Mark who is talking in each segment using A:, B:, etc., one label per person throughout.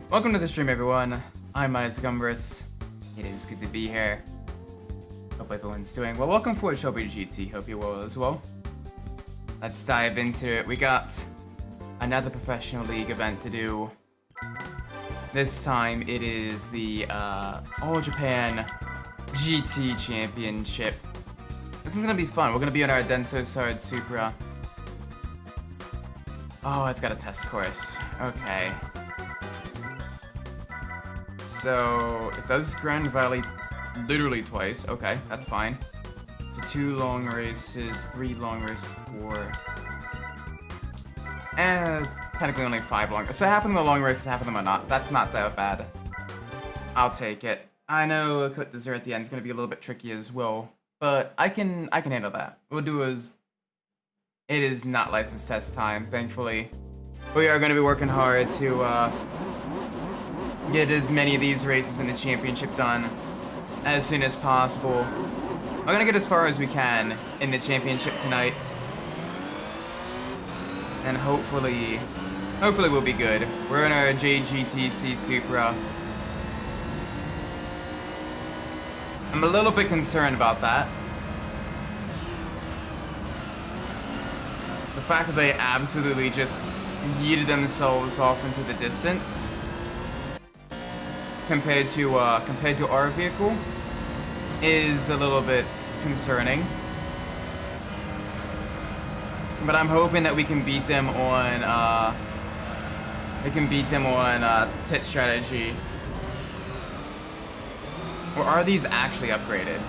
A: Welcome to the stream, everyone. I'm Umbras. It is good to be here. Hope everyone's doing well. Welcome for Shelby GT. Hope you're well as well. Let's dive into it. We got another Professional League event to do. This time it is the All Japan GT Championship. This is gonna be fun. We're gonna be on our Densosard Supra. Oh, it's got a test course. Okay. So, it does Grand Valley literally twice. Okay, that's fine. So 2 long races, 3 long races, 4. And technically only 5 long. So half of them are long races, half of them are not. That's not that bad. I'll take it. I know Côte d'Azur at the end is going to be a little bit tricky as well, but I can handle that. What we'll do is, it is not license test time, thankfully. We are going to be working hard to get as many of these races in the championship done as soon as possible. We're going to get as far as we can in the championship tonight. And hopefully we'll be good. We're in our JGTC Supra. I'm a little bit concerned about that. The fact that they absolutely just yeeted themselves off into the distance compared to our vehicle is a little bit concerning. But I'm hoping that we can beat them on pit strategy. Or are these actually upgraded?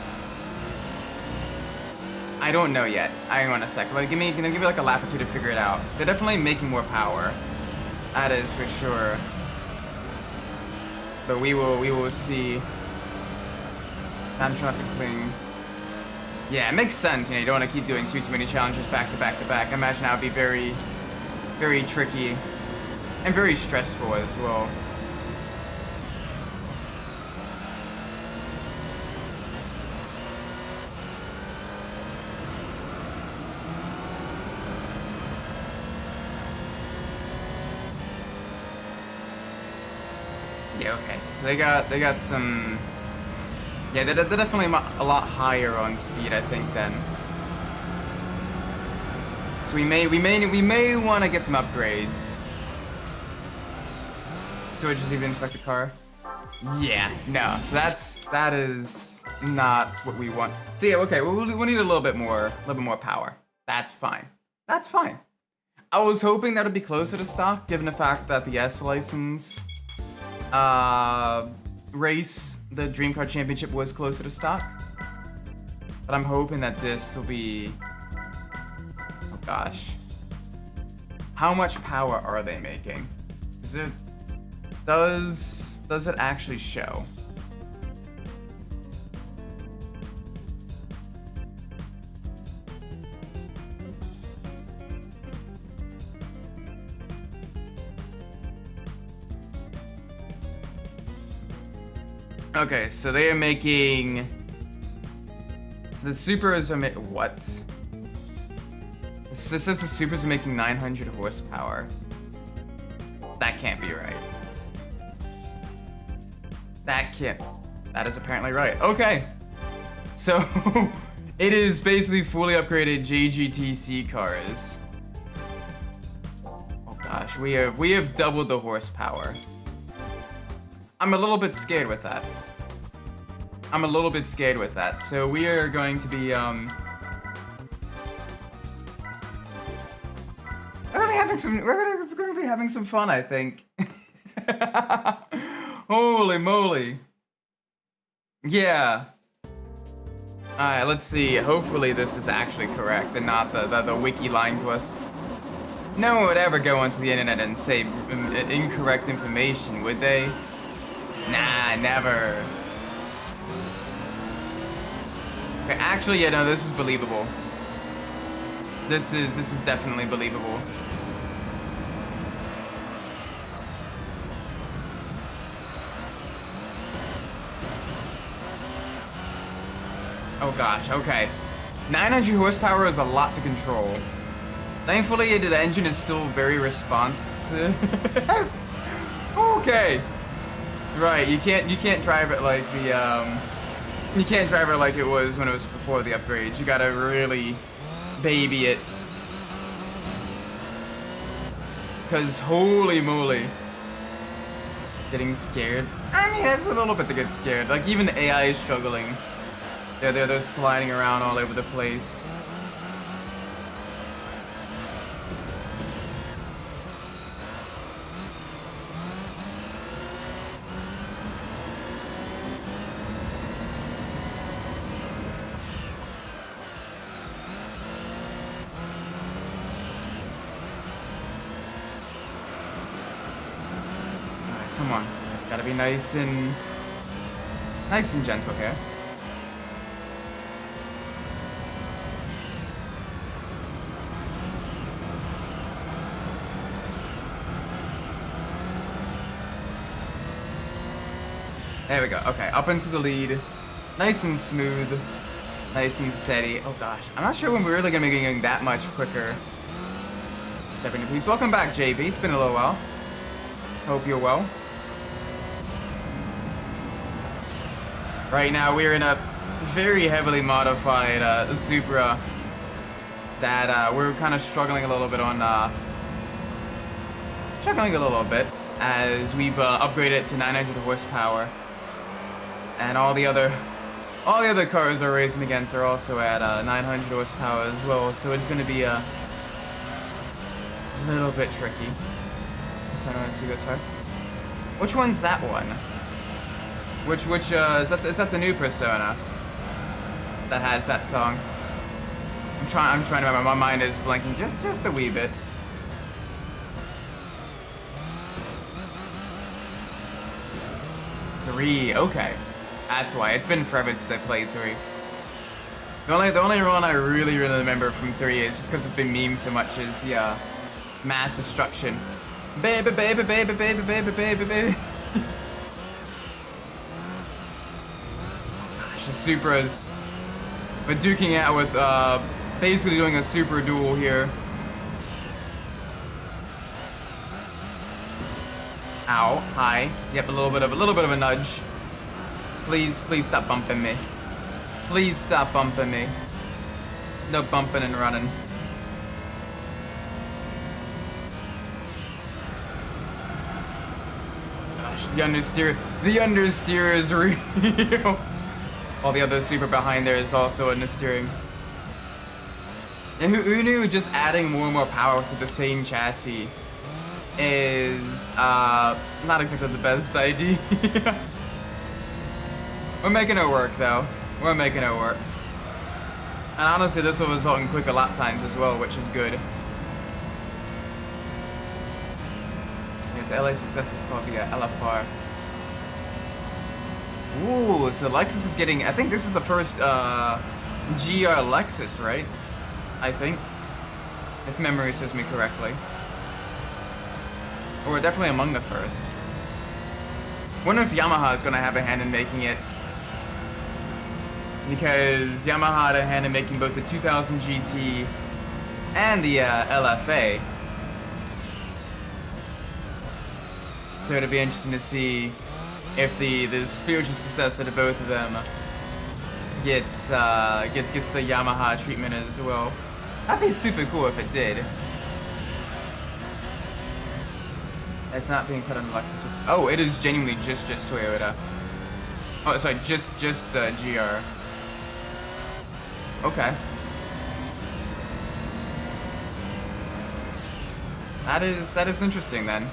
A: I don't know yet. Hang on a sec. Like, give me like a lap or two to figure it out. They're definitely making more power. That is for sure. But we will see. I'm trying to cling. Yeah, it makes sense. You know, you don't want to keep doing too many challenges back to back to back. I imagine that would be very, very tricky and very stressful as well. Yeah, okay. So they got some. Yeah, they're definitely a lot higher on speed, I think, then. So we may want to get some upgrades. So I just even inspect the car. Yeah, no. So that is not what we want. So yeah, okay. We'll need a little bit more power. That's fine. That's fine. I was hoping that would be closer to stock, given the fact that the S license race, the Dream Car Championship, was closer to stock. But I'm hoping that this will be... Oh gosh. How much power are they making? Is it... Does it actually show? Okay, so they are making... So the Supras are what? This says the Supras are making 900 horsepower. That can't be right. That can't... That is apparently right. Okay. So, it is basically fully upgraded JGTC cars. Oh gosh, we have doubled the horsepower. I'm a little bit scared with that. So we are going to be, we're gonna be having some fun, I think. Holy moly. Yeah. Alright, let's see. Hopefully this is actually correct and not the wiki lying to us. No one would ever go onto the internet and say incorrect information, would they? Nah, never. Okay, actually, yeah, no, this is believable. This is definitely believable. Oh gosh, okay. 900 horsepower is a lot to control. Thankfully, the engine is still very responsive. Oh Okay. Right, you can't drive it like the you can't drive it like it was when it was before the upgrades. You gotta really baby it. Cause holy moly. Getting scared. I mean, that's a little bit to get scared. Like even the AI is struggling. They're sliding around all over the place. Come on, gotta be nice and gentle here. There we go. Okay, up into the lead, nice and smooth, nice and steady. Oh gosh, I'm not sure when we're really gonna be getting that much quicker. 70 please. Welcome back, JB. It's been a little while. Hope you're well. Right now, we're in a very heavily modified Supra that we're kind of struggling a little bit on. Struggling a little bit as we've upgraded it to 900 horsepower, and all the other cars we're racing against are also at 900 horsepower as well. So it's going to be a little bit tricky. So I don't want to see this far. Which one's that one? Which is that the new Persona that has that song? I'm trying to remember. My mind is blanking just a wee bit. Three, okay. That's why. It's been forever since I played 3. The only one I really remember from 3 is just because it's been memed so much is the mass destruction. Baby, baby, baby, baby, baby, baby, baby. The Supras. We're duking out with basically doing a Supra duel here. Ow, hi. Yep, a little bit of a nudge. Please stop bumping me. Please stop bumping me. No bumping and running. Gosh, the understeer is real. All the other Supra behind there is also understeering. And who knew just adding more and more power to the same chassis is not exactly the best idea. We're making it work though. We're making it work. And honestly, this will result in quicker lap times as well, which is good. If the LA success is called the LFR. Ooh, so Lexus is getting, I think this is the first GR Lexus, right? I think. If memory serves me correctly. Or definitely among the first. Wonder if Yamaha is going to have a hand in making it. Because Yamaha had a hand in making both the 2000 GT and the LFA. So it'll be interesting to see if the spiritual successor to both of them gets the Yamaha treatment as well. That'd be super cool if it did. It's not being put on the Lexus. Oh, it is genuinely just Toyota. Oh, sorry, just the GR. Okay. That is interesting then.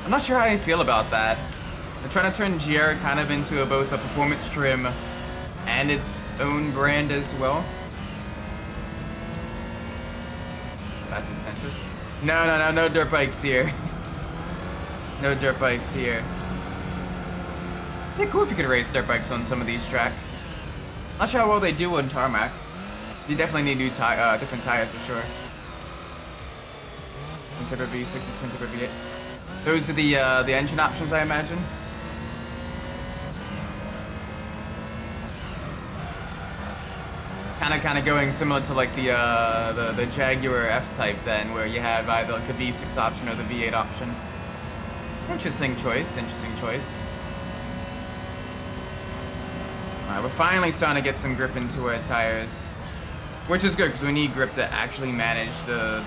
A: I'm not sure how I feel about that. They're trying to turn GR kind of into both a performance trim and its own brand as well. That's essential. No dirt bikes here. No dirt bikes here. It'd be cool if you could race dirt bikes on some of these tracks. Not sure how well they do on tarmac. You definitely need new different tires for sure. Twin turbo V6 and twin turbo V8. Those are the engine options, I imagine. Kind of going similar to like the Jaguar F-Type then, where you have either like the V6 option or the V8 option. Interesting choice. Interesting choice. All right, we're finally starting to get some grip into our tires, which is good because we need grip to actually manage the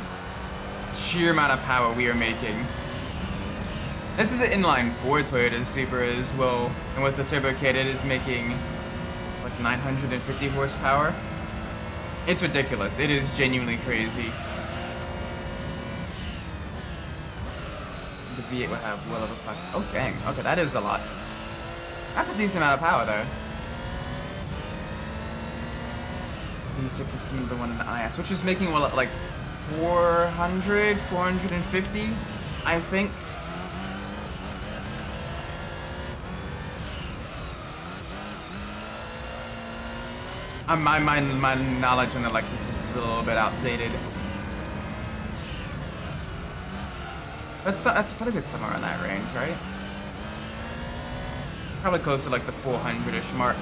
A: sheer amount of power we are making. This is the inline 4 Toyota Supra as well, and with the turbo kit it is making like 950 horsepower. It's ridiculous. It is genuinely crazy. The V8 would have well over 5. Oh dang, okay, that is a lot. That's a decent amount of power though. V6 is similar to the one in the IS, which is making well like 400, 450, I think. My knowledge on the Lexus is a little bit outdated. That's probably somewhere in that range, right? Probably close to like the 400-ish mark.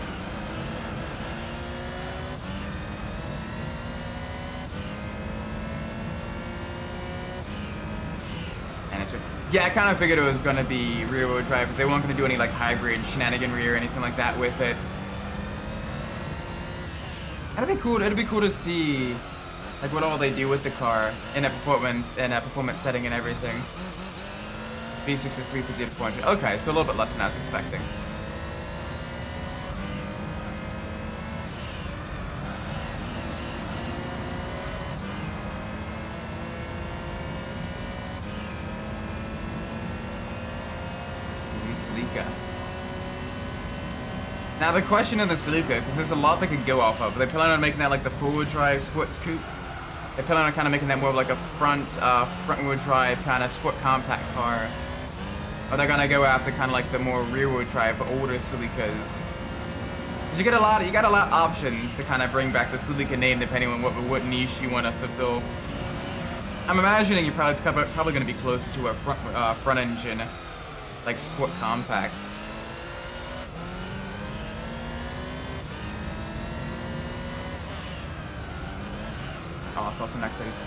A: And it's yeah, I kind of figured it was gonna be rear-wheel drive, but they weren't gonna do any like hybrid shenaniganry or anything like that with it. That'd be cool. It'd be cool to see, like, what all they do with the car in a performance setting and everything. V6 is 350 to 400. Okay, so a little bit less than I was expecting. Celica. Now the question of the Celica, because there's a lot they could go off of. They plan on making that like the four-wheel drive sports coupe. They plan on kind of making that more of like a front-wheel drive kind of sport compact car. Or they're gonna go after kind of like the more rear-wheel drive older Celicas. Because you got a lot of options to kind of bring back the Celica name depending on what niche you want to fulfill. I'm imagining you're probably going to be closer to a front engine, like sport compacts. Oh, it's also next 87.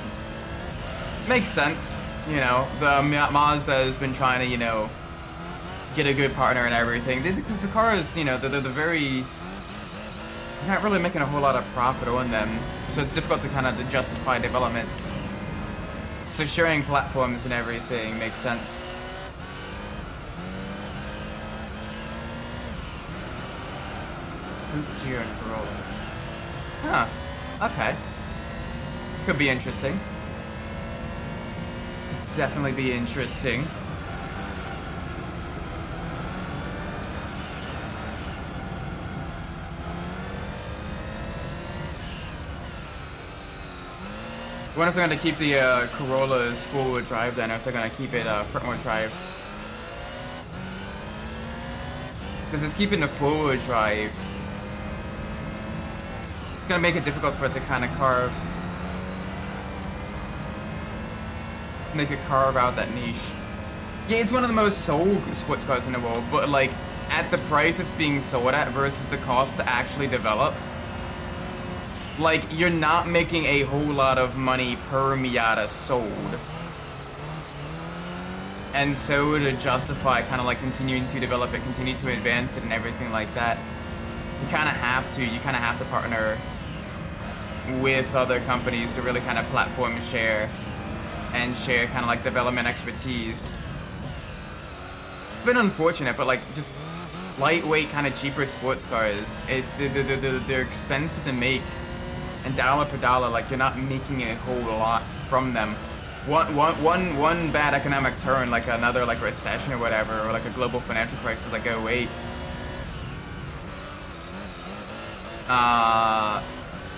A: Makes sense, you know. The Mazda has been trying to, you know, get a good partner and everything. Because the cars, you know, they're very, not really making a whole lot of profit on them, so it's difficult to kind of justify development. So sharing platforms and everything makes sense. Geo and Corolla. Huh. Okay. Could be interesting. Could definitely be interesting. I wonder if they're going to keep the Corolla's four-wheel drive then, or if they're going to keep it front-wheel drive. Because it's keeping the four-wheel drive. It's going to make it difficult for it to kind of carve out that niche. Yeah, it's one of the most sold sports cars in the world, but like at the price it's being sold at versus the cost to actually develop, like you're not making a whole lot of money per Miata sold. And so to justify kind of like continuing to develop it, continue to advance it and everything like that, you kind of have to partner with other companies to really kind of platform share and share kind of like development expertise. It's been unfortunate, but like just lightweight kind of cheaper sports cars, they're expensive to make, and dollar per dollar, like you're not making a whole lot from them. One bad economic turn, like another like recession or whatever, or like a global financial crisis like '08.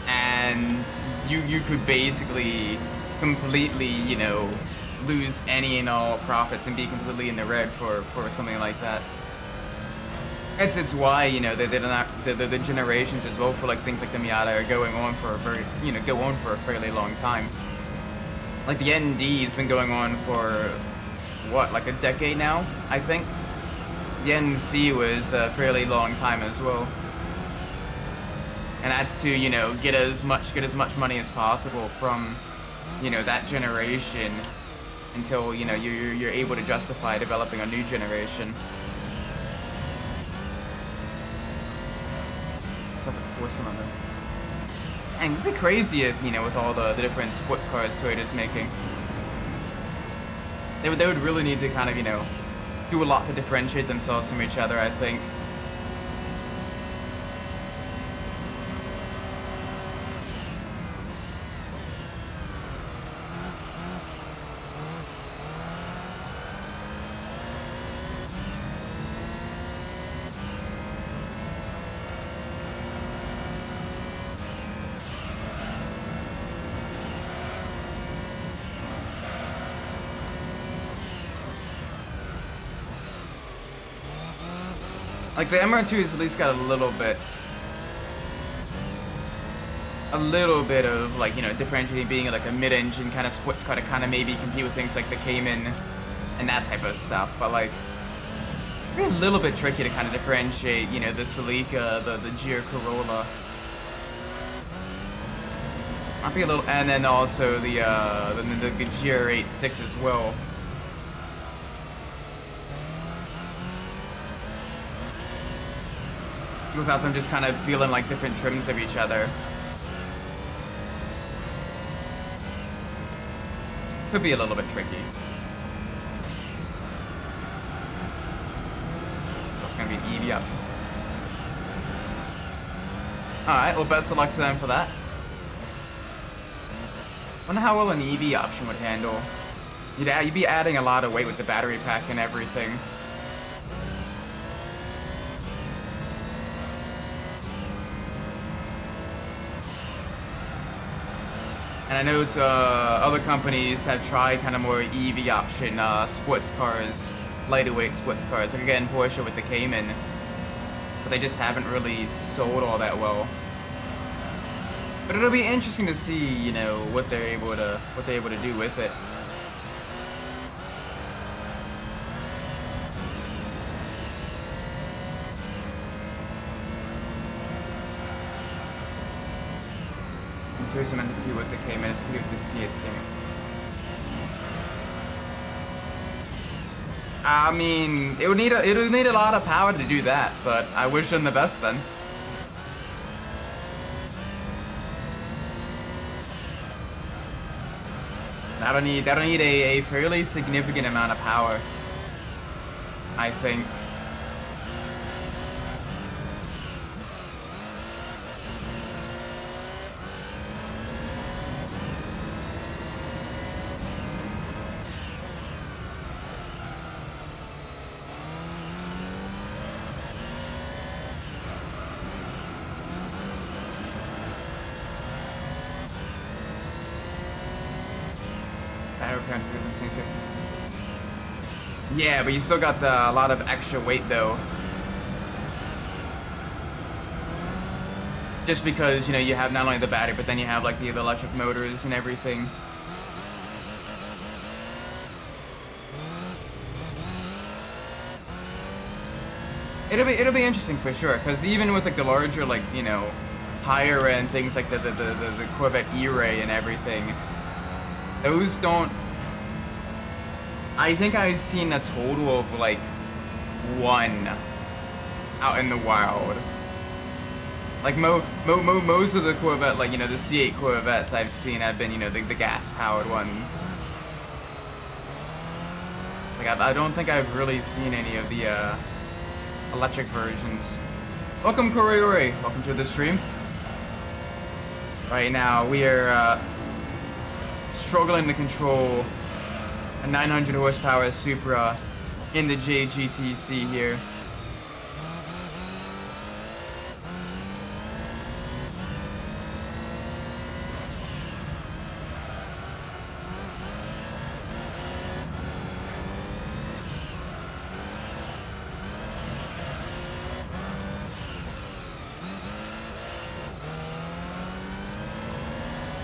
A: And you could basically completely, you know, lose any and all profits and be completely in the red for something like that. It's why, you know, the generations as well for like things like the Miata are going on for a fairly long time. Like the ND has been going on for what, like a decade now, I think. The NC was a fairly long time as well. and that's to, you know, get as much money as possible from, you know, that generation until, you know, you're able to justify developing a new generation. It's like a 4-cylinder. And it'd be crazy if, you know, with all the different sports cars Toyota's making, they would really need to kind of, you know, do a lot to differentiate themselves from each other, I think. Like, the MR2 has at least got a little bit of, like, you know, differentiating, being like a mid-engine kind of sports car to kind of maybe compete with things like the Cayman and that type of stuff. But, like, it'd be a little bit tricky to kind of differentiate, you know, the Celica, the GR Corolla. Might be a little, and then also the GR86 as well. Without them just kind of feeling like different trims of each other. Could be a little bit tricky. So it's gonna be an EV option. Alright, well, best of luck to them for that. Wonder how well an EV option would handle. You'd be adding a lot of weight with the battery pack and everything. And I know other companies have tried kind of more EV option sports cars, lighter weight sports cars. Like, again, Porsche with the Cayman, but they just haven't really sold all that well. But it'll be interesting to see, you know, what they're able to do with it. Tourism meant to compete with the Cayman, it's compete with the C8 thing. I mean, it would need a lot of power to do that, but I wish them the best then. That'll need a fairly significant amount of power, I think. Yeah, but you still got a lot of extra weight though. Just because, you know, you have not only the battery, but then you have like the electric motors and everything. It'll be interesting for sure, because even with like the larger, like, you know, higher end things like the Corvette E-Ray and everything, those don't. I think I've seen a total of like 1 out in the wild. Like most of the Corvette, like, you know, the C8 Corvettes I've seen have been, you know, the gas powered ones. Like I don't think I've really seen any of the electric versions. Welcome, Koryori. Welcome to the stream. Right now we are struggling to control a 900 horsepower Supra in the JGTC here.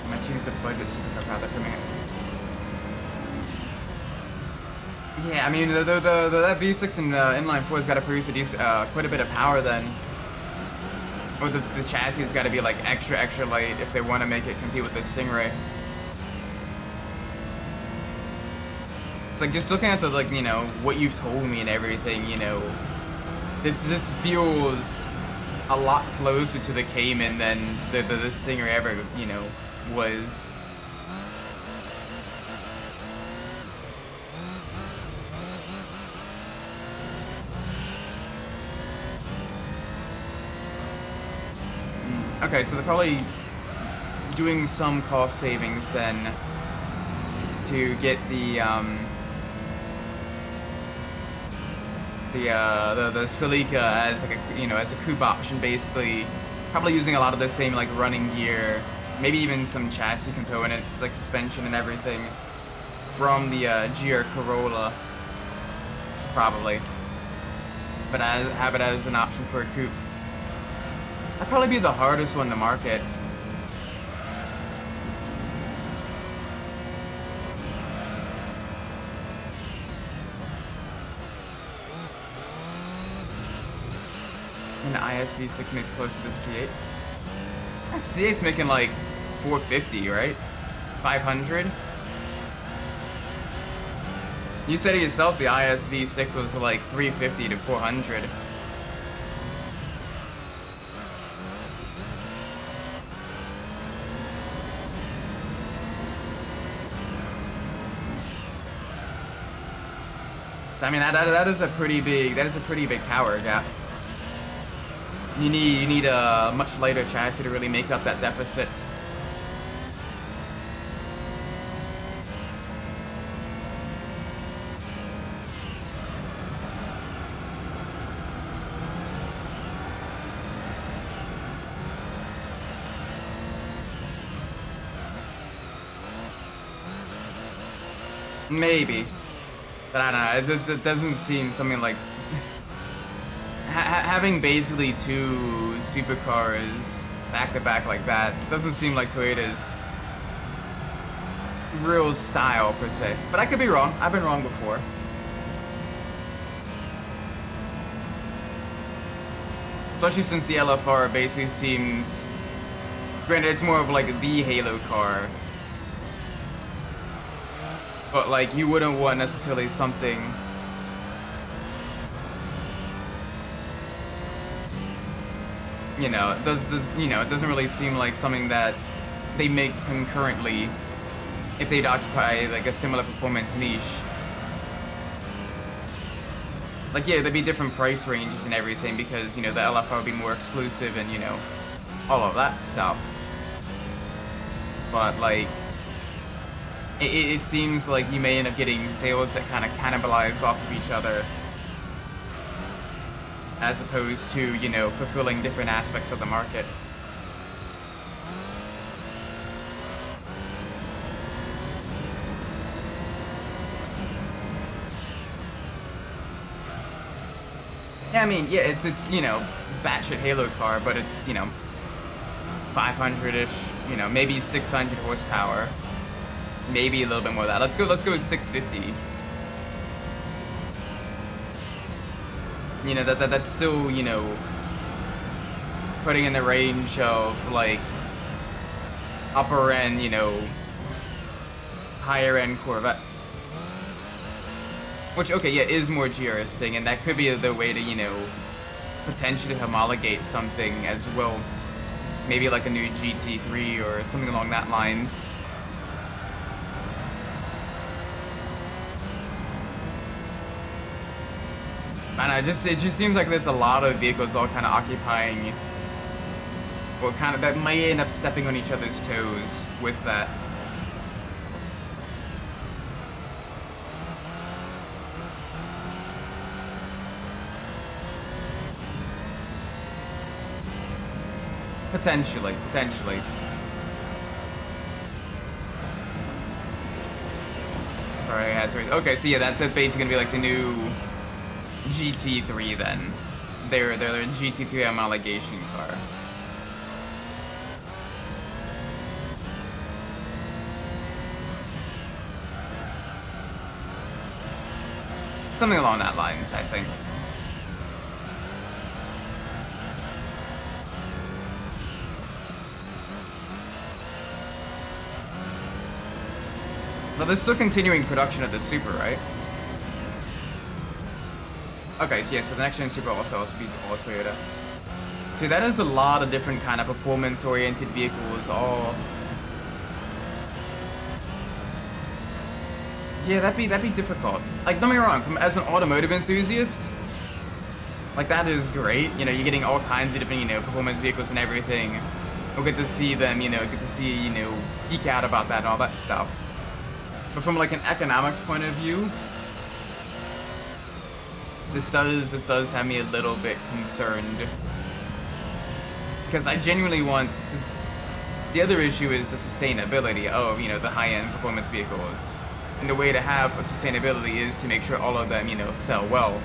A: I might choose a budget supercar rather for me. Yeah, I mean, that V6 and inline 4 has got to produce quite a bit of power then. Or the chassis has got to be like extra light if they want to make it compete with the Stingray. It's like just looking at the, like, you know, what you've told me and everything, you know, this feels a lot closer to the Cayman than the Stingray ever, you know, was. Okay, so they're probably doing some cost savings then to get the Celica as like a, you know, as a coupe option, basically. Probably using a lot of the same like running gear, maybe even some chassis components like suspension and everything from the GR Corolla, probably. But have it as an option for a coupe. That'd probably be the hardest one to market. And the ISV6 makes close to the C8. The C8's making like 450, right? 500? You said it yourself, the ISV6 was like 350 to 400. So I mean that is a pretty big power gap. You need a much lighter chassis to really make up that deficit. Maybe. But I don't know, it doesn't seem something like... having basically two supercars back-to-back like that doesn't seem like Toyota's real style, per se. But I could be wrong. I've been wrong before. Especially since the LFR basically seems... Granted, it's more of like the Halo car. But like, you wouldn't want necessarily something... You know, it doesn't really seem like something that they make concurrently if they'd occupy like a similar performance niche. Like, yeah, there'd be different price ranges and everything because, you know, the LFR would be more exclusive and, you know, all of that stuff. But like, it seems like you may end up getting sales that kind of cannibalize off of each other, as opposed to, you know, fulfilling different aspects of the market. Yeah, I mean, yeah, it's you know, batshit Halo car, but it's, you know, 500-ish, you know, maybe 600 horsepower. Maybe a little bit more of that. Let's go 650. You know, that's still, you know, putting in the range of like upper end, you know, higher end Corvettes. Which, okay, yeah, is more GRS thing, and that could be the way to, you know, potentially homologate something as well. Maybe like a new GT3 or something along that lines. I don't know, it just seems like there's a lot of vehicles all kind of occupying, well, kind of, that may end up stepping on each other's toes with that. Potentially. Alright, okay, so yeah, that's basically gonna be like the new GT3 then. They're GT3 homologation car. Something along that lines, I think. But they're still continuing production of the Supra, right? Okay, so yeah, so the next gen Supra also be all Toyota. So that is a lot of different kind of performance-oriented vehicles, all... Yeah, that'd be difficult. Like, don't get me wrong, as an automotive enthusiast, like, that is great. You know, you're getting all kinds of different, you know, performance vehicles and everything. We'll get to see them, you know, geek out about that and all that stuff. But from, like, an economics point of view, this does have me a little bit concerned. Because I genuinely want... Because the other issue is the sustainability of, you know, the high-end performance vehicles. And the way to have a sustainability is to make sure all of them, you know, sell well.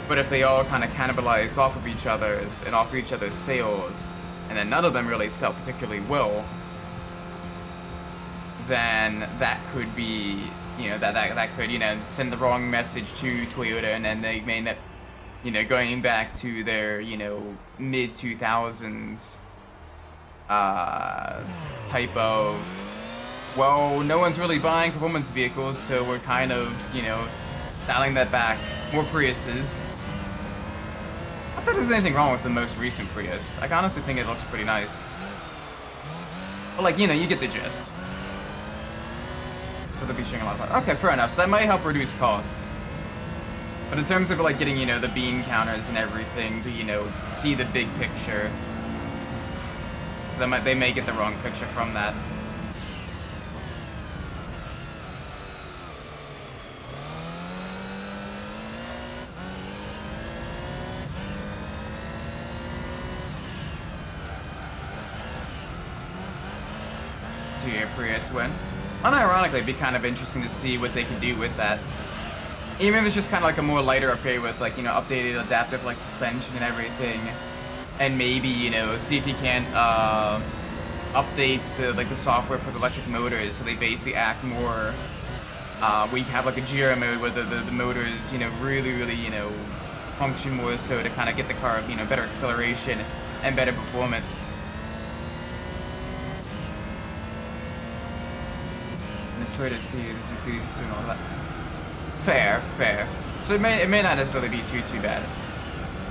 A: But if they all kind of cannibalize off of each other's and offer each other's sales, and then none of them really sell particularly well, then that could be, you know, that could, you know, send the wrong message to Toyota, and then they may end up, you know, going back to their, you know, mid-2000s type of, well, no one's really buying performance vehicles, so we're kind of, you know, dialing that back. More Priuses. Not that there's anything wrong with the most recent Prius. I honestly think it looks pretty nice. But, like, you know, you get the gist. So they'll be sharing a lot of that. Okay, fair enough. So that might help reduce costs. But in terms of, like, getting, you know, the bean counters and everything to, you know, see the big picture, because they may get the wrong picture from that. Prius win. Unironically, it'd be kind of interesting to see what they can do with that. Even if it's just kind of like a more lighter upgrade with, like, you know, updated adaptive, like, suspension and everything. And maybe, you know, see if you can update the software for the electric motors so they basically act more, where you can have, like, a gyro mode where the motors, you know, really, you know, function more so to kind of get the car, you know, better acceleration and better performance. Try to see this enthusiast and all that. Fair. So it may not necessarily be too bad.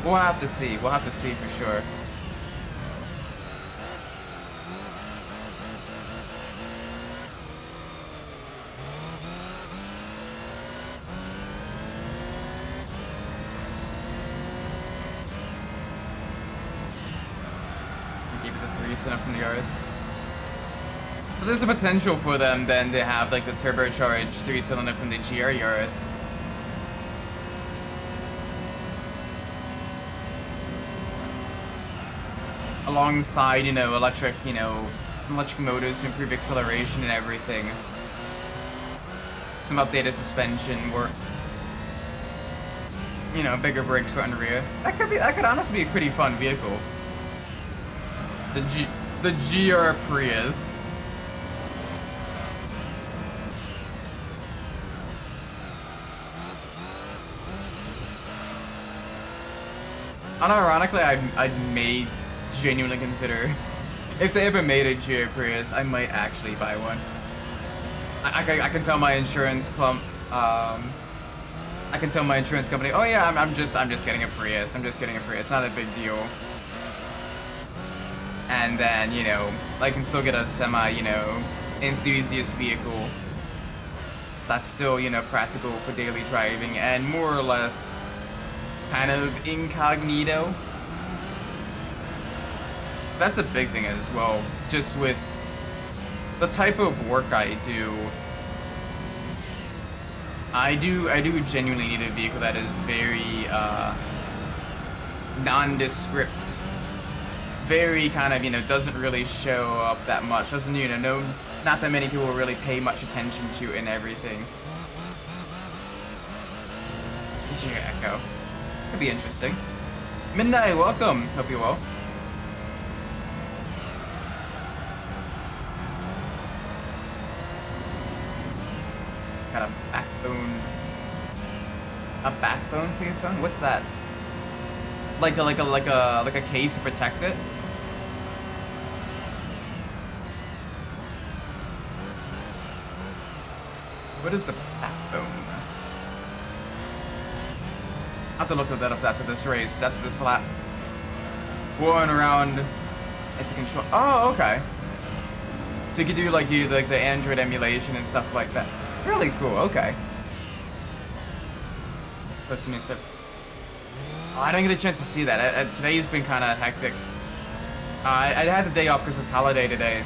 A: We'll have to see. We'll have to see for sure. Give it the 3 from the RS. So there's a potential for them then to have, like, the turbocharged 3-cylinder from the GR Yaris. Alongside, you know, electric motors to improve acceleration and everything. Some updated suspension work. You know, bigger brakes front and rear. That could honestly be a pretty fun vehicle. The GR Prius. Unironically, I may genuinely consider, if they ever made a GR Prius, I might actually buy one. I can tell my insurance I can tell my insurance company, oh yeah, I'm just getting a Prius. I'm just getting a Prius. Not a big deal. And then, you know, I can still get a semi, you know, enthusiast vehicle that's still, you know, practical for daily driving and more or less kind of incognito. That's a big thing as well, just with the type of work I do. I do genuinely need a vehicle that is very nondescript, very kind of, you know, doesn't really show up that much, doesn't, you know, not that many people really pay much attention to and everything. GR Echo. Could be interesting. Midnight, welcome. Hope you're well. Got a backbone. A backbone for your phone? What's that? Like a case to protect it? What is a backbone? I'll have to look that up after this race, after this lap. Going around, it's a control. Oh, okay. So you can do like the Android emulation and stuff like that. Really cool. Okay. What's the new stuff? Oh, I didn't get a chance to see that. Today's been kind of hectic. I had the day off because it's holiday today.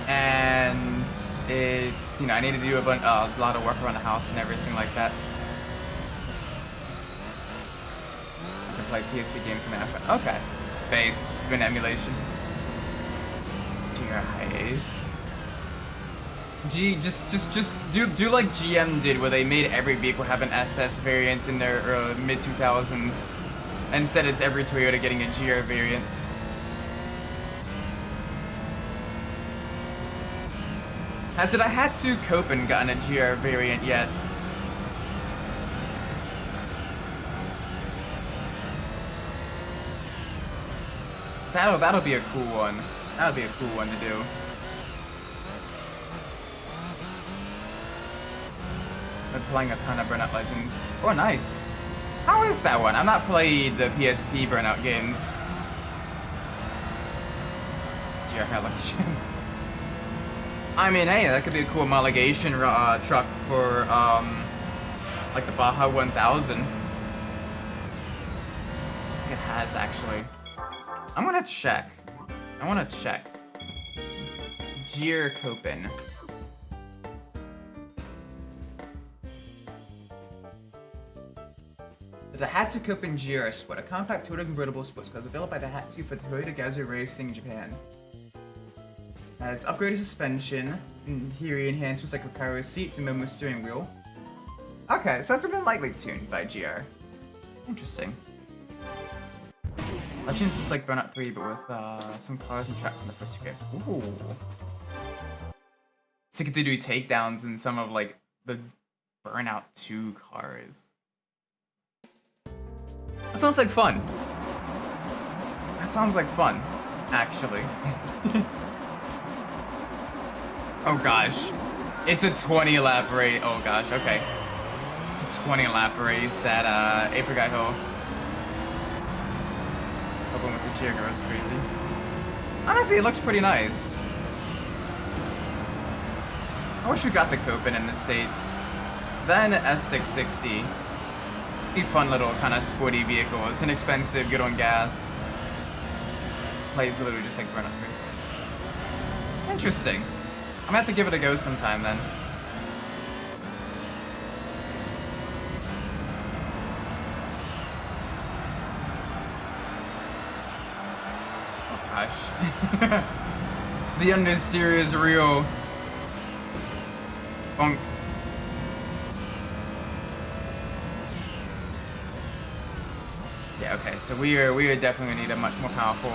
A: And it's, you know, I need to do a lot of work around the house and everything like that. I can play PSP games in Minecraft. Okay. Based in emulation. Nice. Just do like GM did, where they made every vehicle have an SS variant in their mid 2000s. Instead, it's every Toyota getting a GR variant. Has it Daihatsu Copen gotten a GR variant yet? That'll be a cool one. That'll be a cool one to do. Been playing a ton of Burnout Legends. Oh, nice. How is that one? I've not played the PSP Burnout games. GR election. I mean, hey, that could be a cool homologation truck for, like the Baja 1000. I think it has, actually. I'm gonna check. I wanna check. GR Copen. The Daihatsu Copen GR Sport, a compact Toyota convertible sports car, developed by Daihatsu for Toyota Gazoo Racing Japan. Has upgraded suspension, interior enhancements like recliner seats and mobile steering wheel. Okay, so it's been lightly tuned by GR. Interesting. Legends is like Burnout 3, but with some cars and tracks in the first two games. Ooh. So you get to do takedowns in some of like the Burnout 2 cars. That sounds like fun. That sounds like fun, actually. Oh gosh. It's a 20 lap race. Oh gosh, okay. It's a 20 lap race at Apricot Hill. Hoping with the Jigger is crazy. Honestly, it looks pretty nice. I wish we got the Copen in the States. Then S660. Be fun little kind of sporty vehicle. It's inexpensive, good on gas. Plays literally just like Burnout 3. Interesting. I'm gonna have to give it a go sometime then. Oh gosh. The understeer is real. Bonk. Yeah, okay, so we are definitely gonna need a much more powerful,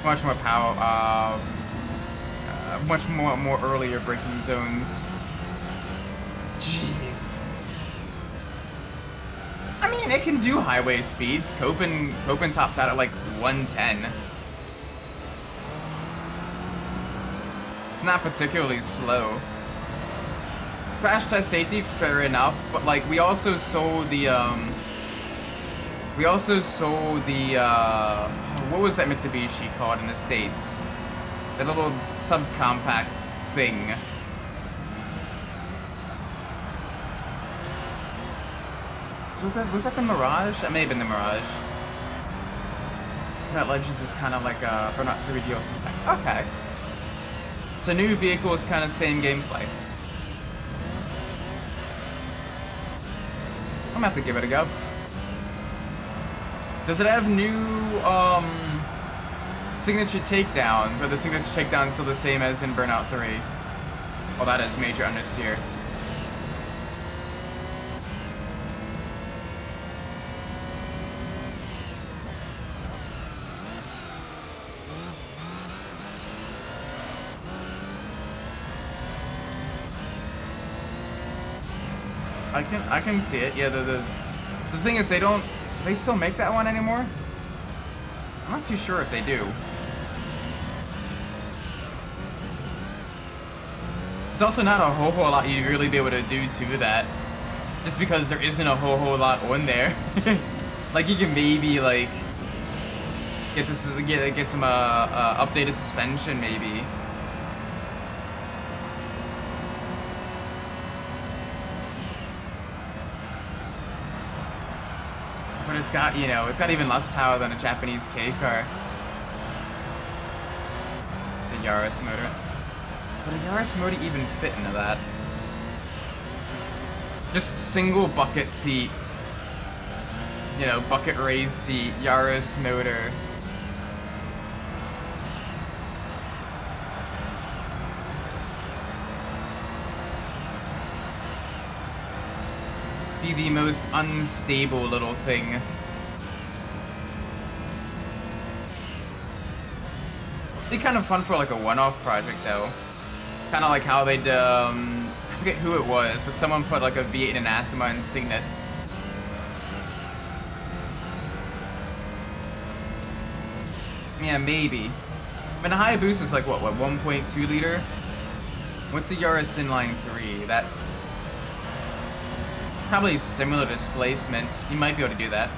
A: much more earlier braking zones. Jeez. I mean, it can do highway speeds. Copen tops out at like 110. It's not particularly slow. Crash test safety, fair enough, but like we also sold the what was that Mitsubishi called in the States? The little subcompact thing. So was that the Mirage? That may have been the Mirage. That Legends is kind of like a Burnout 3 DLC pack. Okay. So new vehicle is kind of same gameplay. I'm gonna have to give it a go. Does it have new signature takedowns, or the signature takedowns still the same as in Burnout 3? Well, that is major understeer. I can see it. Yeah, the thing is they still make that one anymore? I'm not too sure if they do. There's also not a whole lot you'd really be able to do to that, just because there isn't a whole lot on there. Like you can maybe like get some updated suspension maybe. But it's got, you know, it's got even less power than a Japanese K car. The Yaris motor. Would a Yaris motor even fit into that? Just single bucket seats. You know, bucket raised seat, Yaris motor. Be the most unstable little thing. Be kind of fun for like a one-off project though. Kind of like how they'd, I forget who it was, but someone put like a V8 in an Asima and Signet. Yeah, maybe. I mean, a Hayabusa is like what 1.2 liter? What's the Yaris inline 3? That's probably similar displacement. You might be able to do that.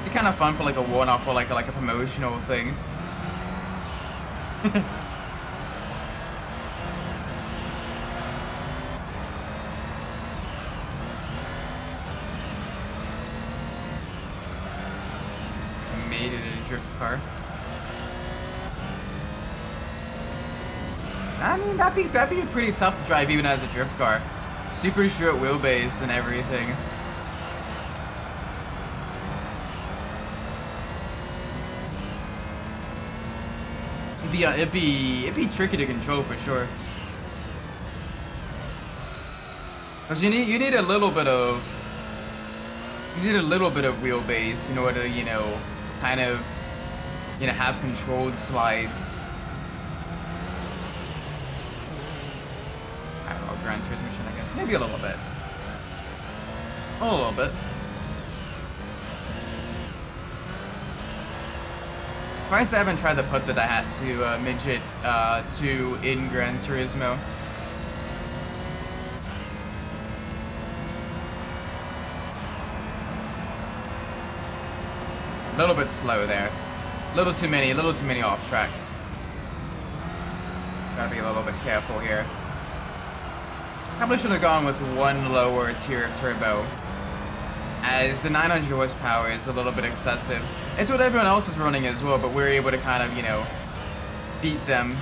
A: Be kind of fun for like a one-off or like a promotional thing. Made it in a drift car. I mean, that'd be pretty tough to drive even as a drift car. Super short wheelbase and everything. It'd be tricky to control for sure. Cause you need a little bit of wheelbase in order to, you know, kind of, you know, have controlled slides. I don't know, Gran Turismo, I guess. Maybe a little bit. A little bit. Surprised I haven't tried to put the Daihatsu Midget 2 in Gran Turismo. A little bit slow there. A little too many off tracks. Gotta be a little bit careful here. Probably should have gone with one lower tier of turbo, as the 900 horsepower is a little bit excessive. It's what everyone else is running as well, but we're able to kind of, you know, beat them.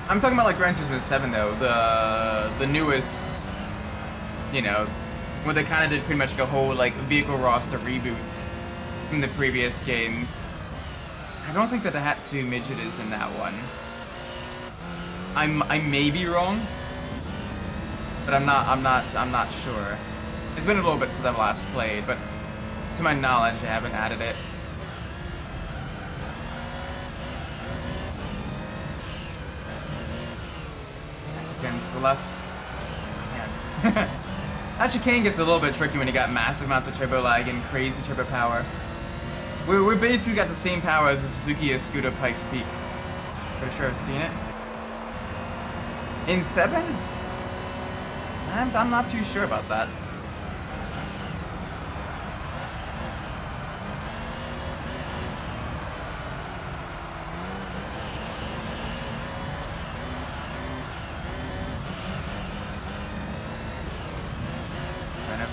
A: I'm talking about like Gran Turismo 7 though, the newest, you know, where they kind of did pretty much like a whole like vehicle roster reboots from the previous games. I don't think that the Daihatsu Midget is in that one. I may be wrong, but I'm not sure. It's been a little bit since I've last played, but to my knowledge, I haven't added it. Again to the left. Man. That chicane gets a little bit tricky when you got massive amounts of turbo lag and crazy turbo power. We're basically got the same power as the Suzuki Scooter Pikes Peak. Pretty sure I've seen it. In 7? I'm not too sure about that.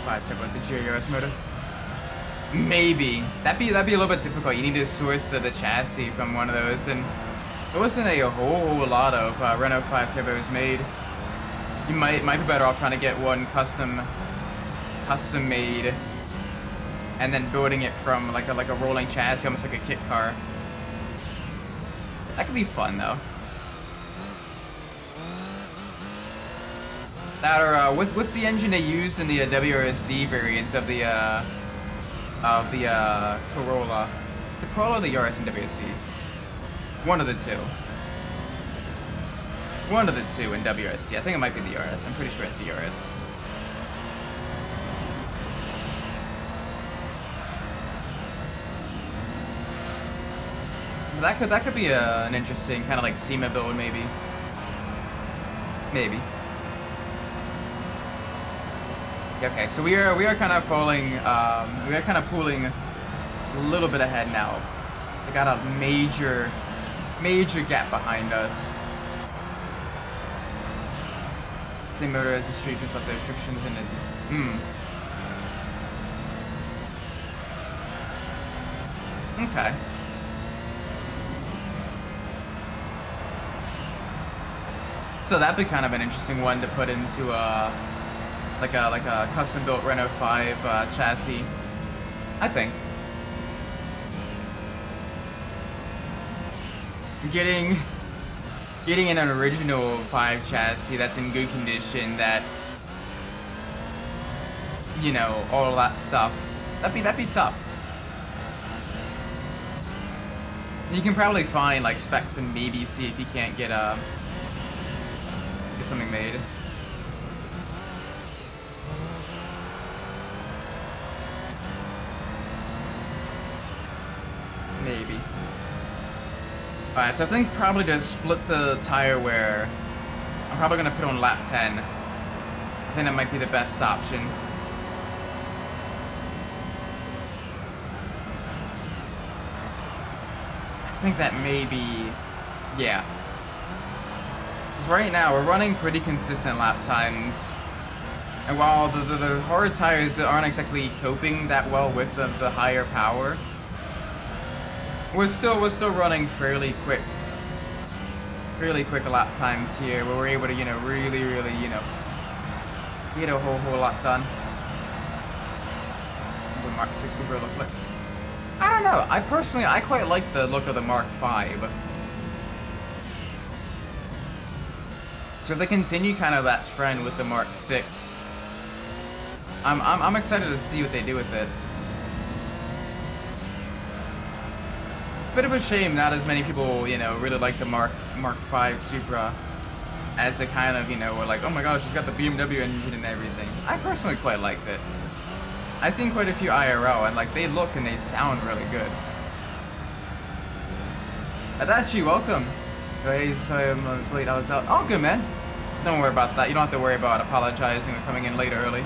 A: F5 turbo with the GRS motor. Maybe. That'd be a little bit difficult. You need to source the chassis from one of those, and there wasn't a whole lot of Renault 5 turbos made. You might be better off trying to get one custom made, and then building it from like a rolling chassis, almost like a kit car. That could be fun though. That or what's the engine they use in the WRC variant of the Corolla? It's the Corolla or the Yaris in WSC? One of the two. One of the two in WSC. I think it might be the Yaris. I'm pretty sure it's the Yaris. That could be an interesting kind of like SEMA build, maybe. Maybe. Okay, so we are kind of falling. We are kind of pulling a little bit ahead now. We got a major gap behind us. Same motor as the street, just like the restrictions in it. Okay. So that'd be kind of an interesting one to put into like a custom built Renault 5 chassis, I think. Getting an original 5 chassis that's in good condition, that's, you know, all that stuff. That'd be tough. You can probably find like specs and maybe see if you can't get something made. Maybe. Alright, so I think probably to split the tire wear, I'm probably going to put on lap 10. I think that might be the best option. I think that may be... yeah. Because right now, we're running pretty consistent lap times. And while the hard tires aren't exactly coping that well with the higher power, we're still running fairly quick lap times here, where we're able to, you know, really, you know, get a whole lot done. What the Mark 6 Supra look like? I don't know. I quite like the look of the Mark 5. So if they continue kind of that trend with the Mark 6, I'm excited to see what they do with it. Bit of a shame not as many people, you know, really like the Mark 5 Supra as they kind of, you know, were like, oh my gosh, it's got the BMW engine and everything. I personally quite liked it. I've seen quite a few IRL and like they look and they sound really good. Adachi, welcome. Hey, sorry I was late, I was out. Oh, good, man. Don't worry about that. You don't have to worry about apologizing or coming in late early.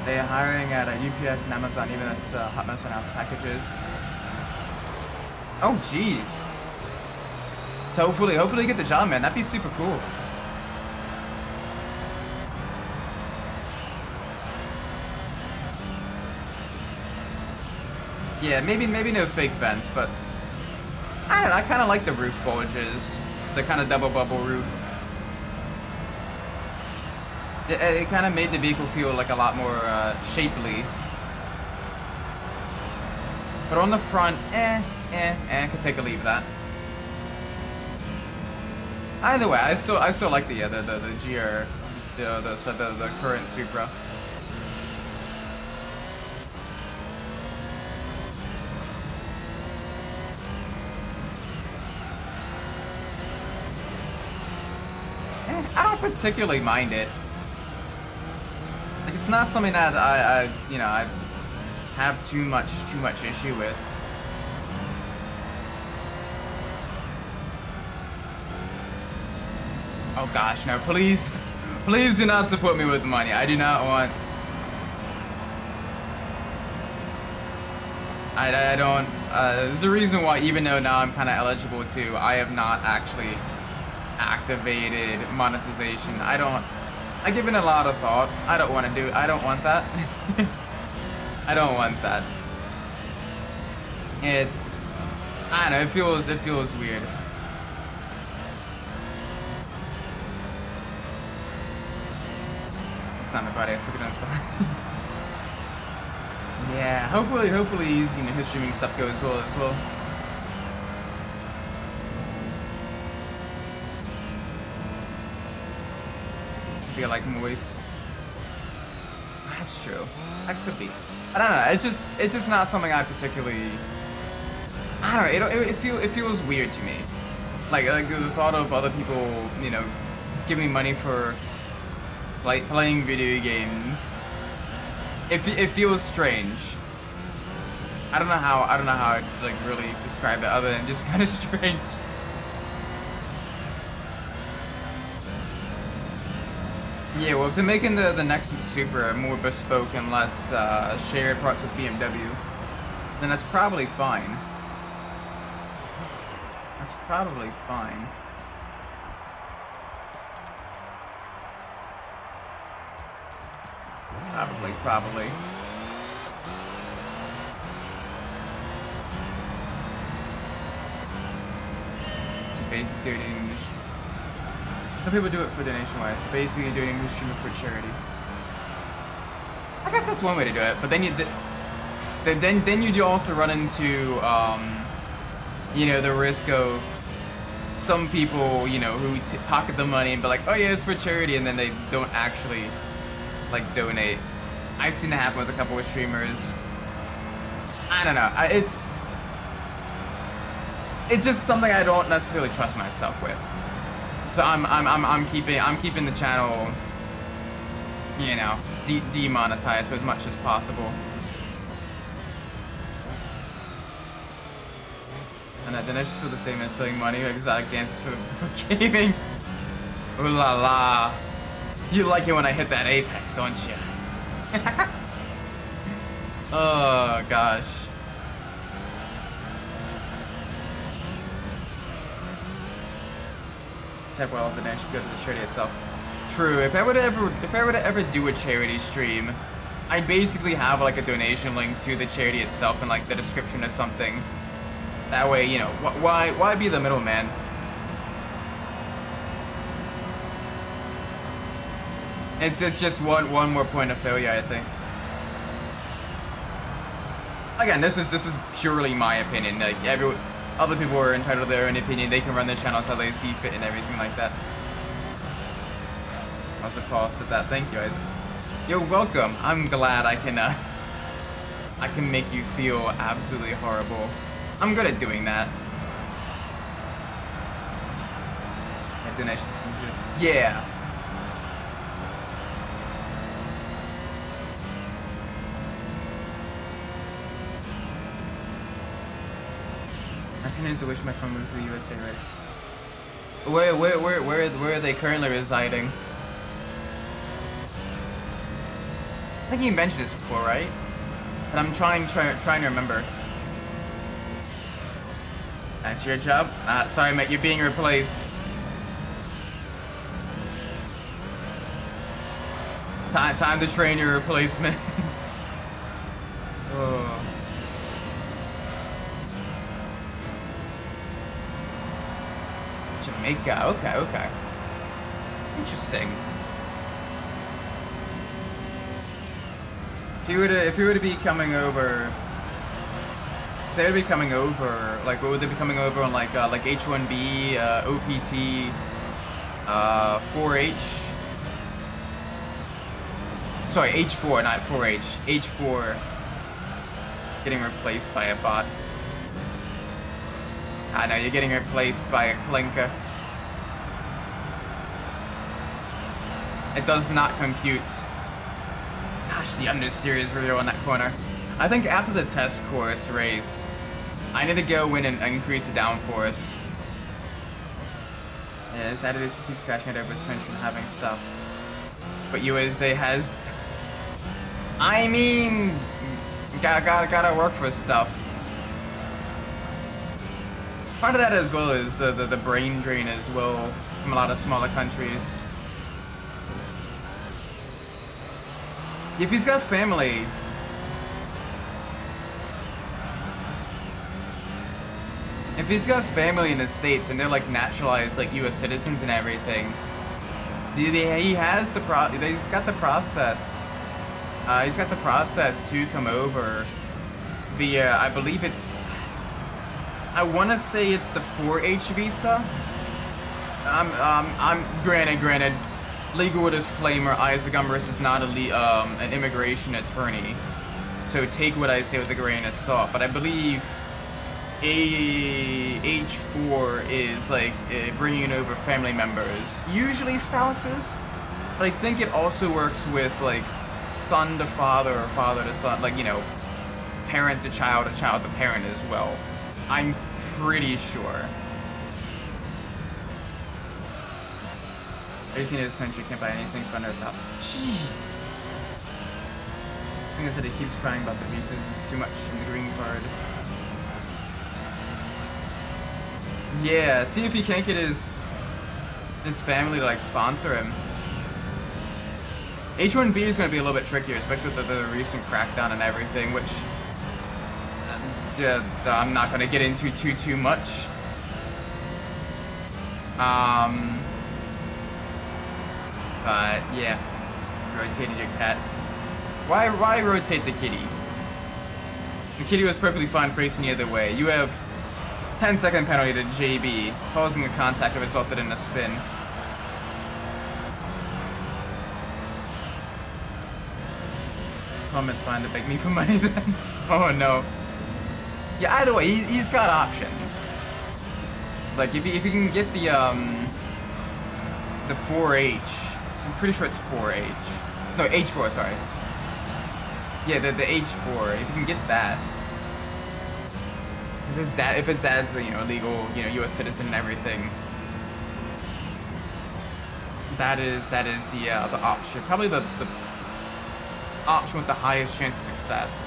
A: They're hiring at UPS and Amazon, even that's hot mess on out packages. Oh, jeez. So hopefully get the job, man. That'd be super cool. Yeah, maybe no fake vents, but I don't know, I kind of like the roof bulges, the kind of double bubble roof. It kind of made the vehicle feel like a lot more shapely. But on the front, could take or leave that. Either way, I still like the GR, the current Supra. I don't particularly mind it. Like, it's not something that I have too much issue with. Oh gosh, no, please do not support me with money. I do not want. I don't. There's a reason why, even though now I'm kind of eligible to, I have not actually activated monetization. I give it a lot of thought. I don't want to do it. I don't want that. I don't want that. It's, I don't know, it feels weird. It's not my body, I still get on spot. Yeah, hopefully his streaming stuff goes well as well. Be like moist. That's true. That could be. I don't know. It's just not something I particularly I don't know. It feels weird to me. Like the thought of other people, you know, just giving me money for like playing video games. It feels strange. I don't know how I'd like really describe it other than just kind of strange. Yeah, well, if they're making the next Supra more bespoke and less shared parts with BMW, then that's probably fine. That's probably fine. Probably. It's a basic donating. Some people do it for donation-wise. So basically, doing English streamer for charity. I guess that's one way to do it, but then you do also run into you know, the risk of some people, you know, who pocket the money and be like, oh yeah, it's for charity, and then they don't actually like donate. I've seen it happen with a couple of streamers. I don't know. It's just something I don't necessarily trust myself with. So I'm keeping the channel, you know, demonetized for as much as possible. And donations for the same as stealing money, exotic dances for gaming. Ooh la la. You like it when I hit that apex, don't you? Oh gosh. Except well, the donations go to the charity itself. True. If I were to ever do a charity stream, I'd basically have like a donation link to the charity itself in like the description or something. That way, you know, why be the middleman? It's just one more point of failure, I think. Again, this is purely my opinion. Like other people are entitled to their own opinion. They can run their channels how they see fit and everything like that. Also, Paul said that. Thank you, Isaac. You're welcome. I'm glad I can make you feel absolutely horrible. I'm good at doing that. Yeah. My opinion is I wish my phone moved to the USA, right? Where are they currently residing? I think you mentioned this before, right? But I'm trying to remember. That's your job? Sorry, mate, you're being replaced. Time to train your replacement. Oh. Jamaica. Okay. Interesting. If you were to be coming over. They would be coming over, like, what would they be coming over on, like H1B, OPT, 4H? Sorry, H4, not 4H. H4 getting replaced by a bot. I know, you're getting replaced by a clinker. It does not compute. Gosh, the understeer is really on that corner. I think after the test course race, I need to go in and increase the downforce. Yeah, Saturday keeps crashing out over suspension having stuff. But USA has... I mean... Gotta work for stuff. Part of that as well is the brain drain as well from a lot of smaller countries. If he's got family... If he's got family in the States and they're like naturalized like U.S. citizens and everything, he has the he's got the process. He's got the process to come over via, I believe it's, I want to say it's the 4H visa. I'm granted. Legal disclaimer: Isaac Umbras is not an immigration attorney, so take what I say with a grain of salt. But I believe H4 is like bringing over family members, usually spouses, but I think it also works with like son to father or father to son, like, you know, parent to child to parent as well. I'm pretty sure. Have you seen his country can't buy anything for under $1,000? Jeez. I think I said he keeps crying about the visas. It's too much in the green card. Yeah, see if he can't get his family to like sponsor him. H1B is going to be a little bit trickier, especially with the recent crackdown and everything, which I'm not going to get into too much. But yeah, rotated your cat. Why rotate the kitty? The kitty was perfectly fine facing the other way. You have 10-second penalty to JB, causing a contact that resulted in a spin. Comments fine to beg me for money then. Oh no. Yeah, either way, he's got options. Like if he can get the 4H. I'm pretty sure it's 4H. No, H4, sorry. Yeah, the H4. If you can get that. If his dad's, you know, legal, you know, U.S. citizen and everything. That is the option. Probably the option with the highest chance of success.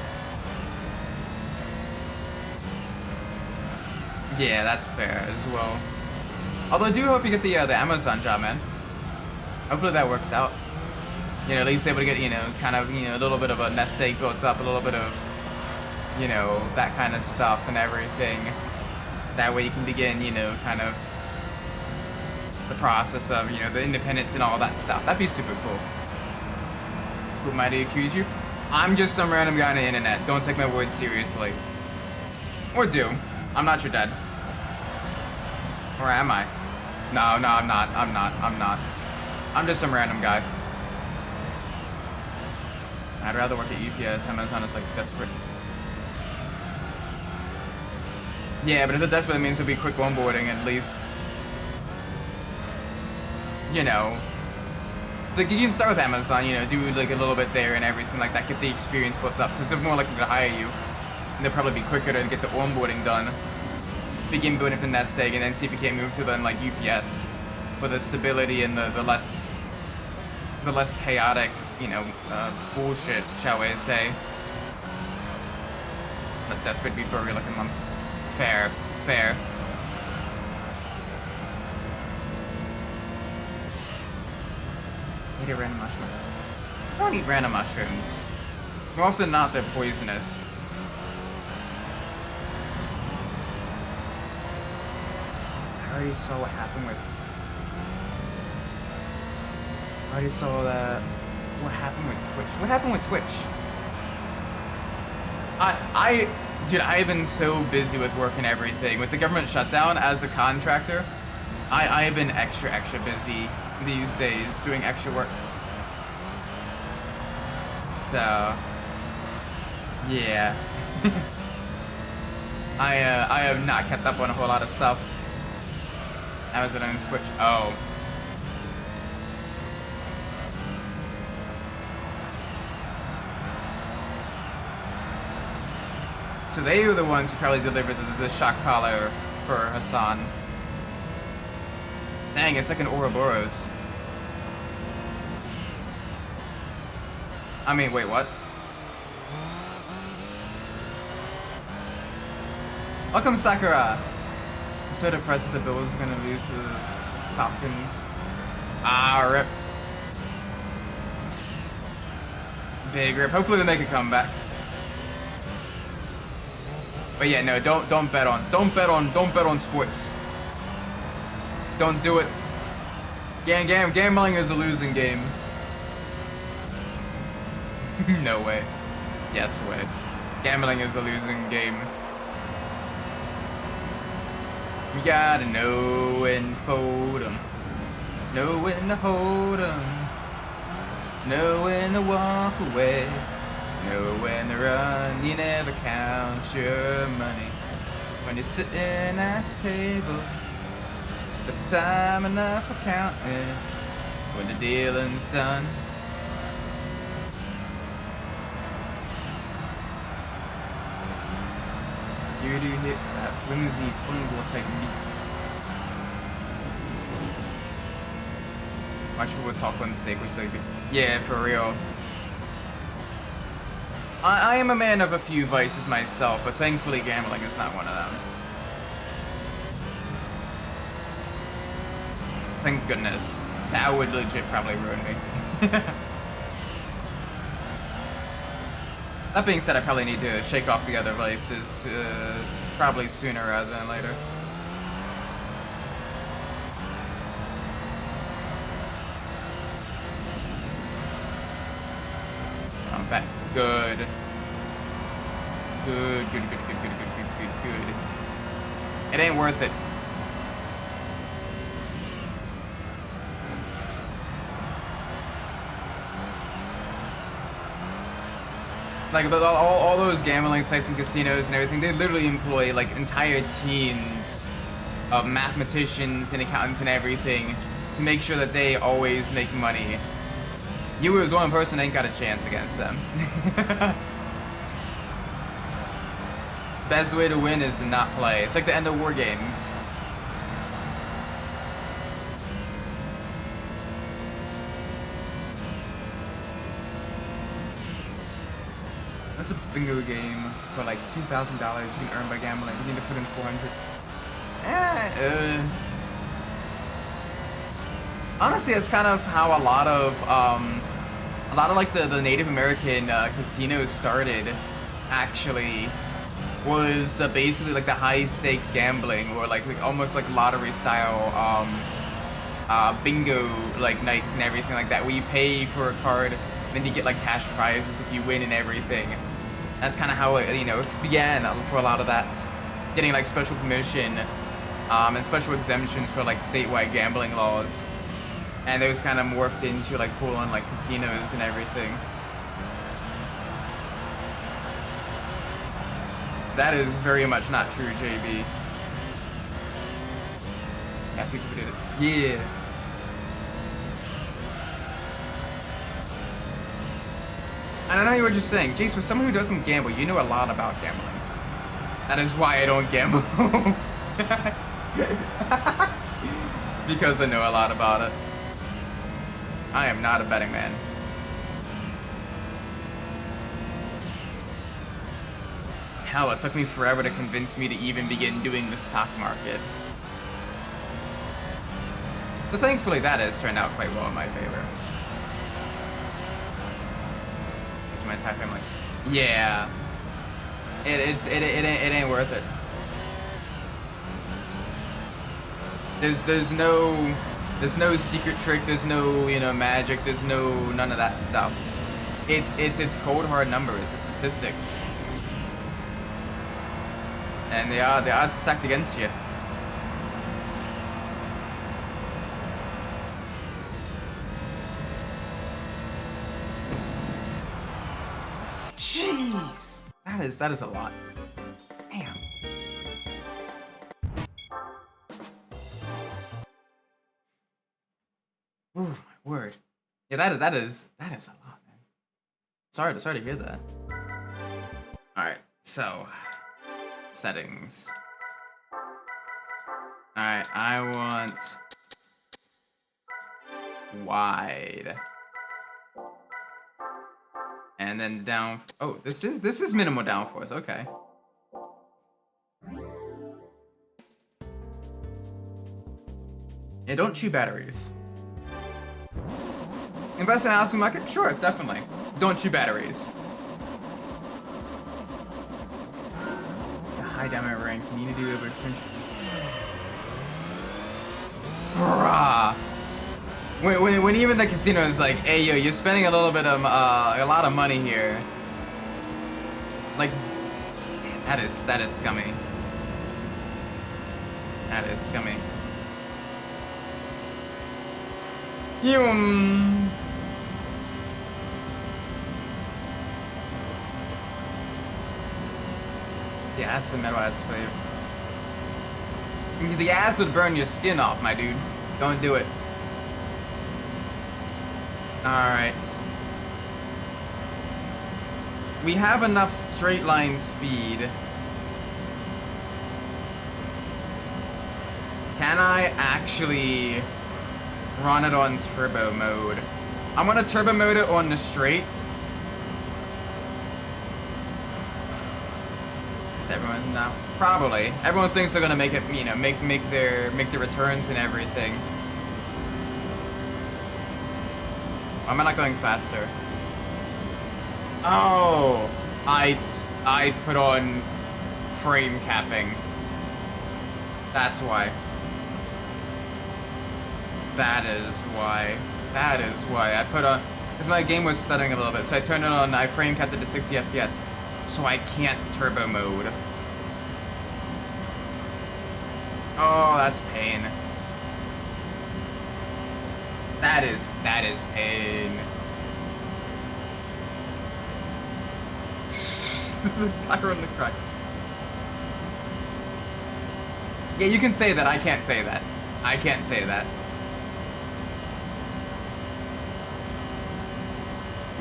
A: Yeah, that's fair as well. Although I do hope you get the Amazon job, man. Hopefully that works out. You know, at least able to get, you know, kind of, you know, a little bit of a nest egg built up, a little bit of, you know, that kind of stuff and everything. That way you can begin, you know, kind of the process of, you know, the independence and all that stuff. That'd be super cool. Who might I accuse you? I'm just some random guy on the internet. Don't take my words seriously. Or do. I'm not your dad. Or am I? No, I'm not. I'm not. I'm just some random guy. I'd rather work at UPS. Amazon is like desperate. Yeah, but if it's desperate, it means it'll be quick onboarding at least. You know. Like, you can start with Amazon, you know, do like a little bit there and everything like that, get the experience built up, because they're more likely to hire you. And they'll probably be quicker to get the onboarding done. Begin building up the nest egg, and then see if you can't move to then like UPS. For the stability and the less chaotic, you know, bullshit, shall we say. But desperate to be furry looking mom. Fair. Eat a random mushrooms. I don't eat random mushrooms. More often than not, they're poisonous. I already saw what happened with... I already saw that... What happened with Twitch? What happened with Twitch? Dude, I've been so busy with work and everything. With the government shutdown as a contractor, I have been extra busy these days doing extra work. So, yeah. I have not kept up on a whole lot of stuff. Amazon and Switch. Oh. So they were the ones who probably delivered the shock collar for Hassan. Dang, it's like an Ouroboros. I mean, wait, what? Welcome, Sakura! I'm so depressed that the Bills are gonna lose to the Falcons. Ah, rip. Big rip. Hopefully they make a comeback. But yeah, no, don't bet on sports. Don't do it. Gambling is a losing game. No way. Yes way. Gambling is a losing game. You gotta know when to fold 'em, know when to hold 'em, know when to walk away. Know when to run, you never count your money. When you're sitting at the table, the time enough for counting. When the dealing's done. You do hit that flimsy fungal techniques. Watch people talk on steak, which like, yeah, for real. I am a man of a few vices myself, but thankfully gambling is not one of them. Thank goodness. That would legit probably ruin me. That being said, I probably need to shake off the other vices, probably sooner rather than later. I'm back. Good. Good. It ain't worth it. Like all those gambling sites and casinos and everything, they literally employ like entire teams of mathematicians and accountants and everything to make sure that they always make money. You as one person ain't got a chance against them. Best way to win is to not play. It's like the end of war games. That's a bingo game for like $2,000 you can earn by gambling. You need to put in 400. Honestly, it's kind of how a lot of like the Native American casinos started. Actually, was basically like the high stakes gambling, or like almost like lottery style bingo like nights and everything like that, where you pay for a card, and then you get like cash prizes if you win and everything. That's kind of how it, you know, it began for a lot of that, getting like special permission and special exemptions for like statewide gambling laws, and those kind of morphed into like full-on like casinos and everything. That is very much not true, JB. Yeah, people did it. Yeah. And I know you were just saying, Jace, for someone who doesn't gamble, you know a lot about gambling. That is why I don't gamble. Because I know a lot about it. I am not a betting man. Hell, it took me forever to convince me to even begin doing the stock market. But thankfully that has turned out quite well in my favor. My type, I'm like, yeah, it ain't worth it. There's no secret trick. There's no, you know, magic. There's none of that stuff. It's cold hard numbers. It's statistics, and the odds stacked against you. Jeez, that is a lot. Damn. Ooh, my word. Yeah, that is a lot, man. Sorry to hear that. All right, so settings. All right, I want wide. And then down. Oh, this is minimal downforce. Okay. Yeah, don't chew batteries. Invest in a housing market? Sure, definitely. Don't chew batteries. The high diamond rank. You need to do over. Bruh. When even the casino is like, hey yo, you're spending a little bit of a lot of money here. Like, that is scummy. That is scummy. Yeah, that's the metal adds flavor. The acid would burn your skin off, my dude. Don't do it. Alright. We have enough straight line speed. Can I actually run it on turbo mode? I'm gonna turbo mode it on the straights. Is everyone's now? Probably. Everyone thinks they're gonna make it, you know, make their returns and everything. Why am I not going faster? Oh, I put on frame capping. That's why. That is why. That is why. I put on, because my game was stuttering a little bit, so I turned it on, I frame capped it to 60 FPS. So I can't turbo mode. Oh, that's pain. That is pain. The tire on the crack. Yeah, you can say that. I can't say that. I can't say that.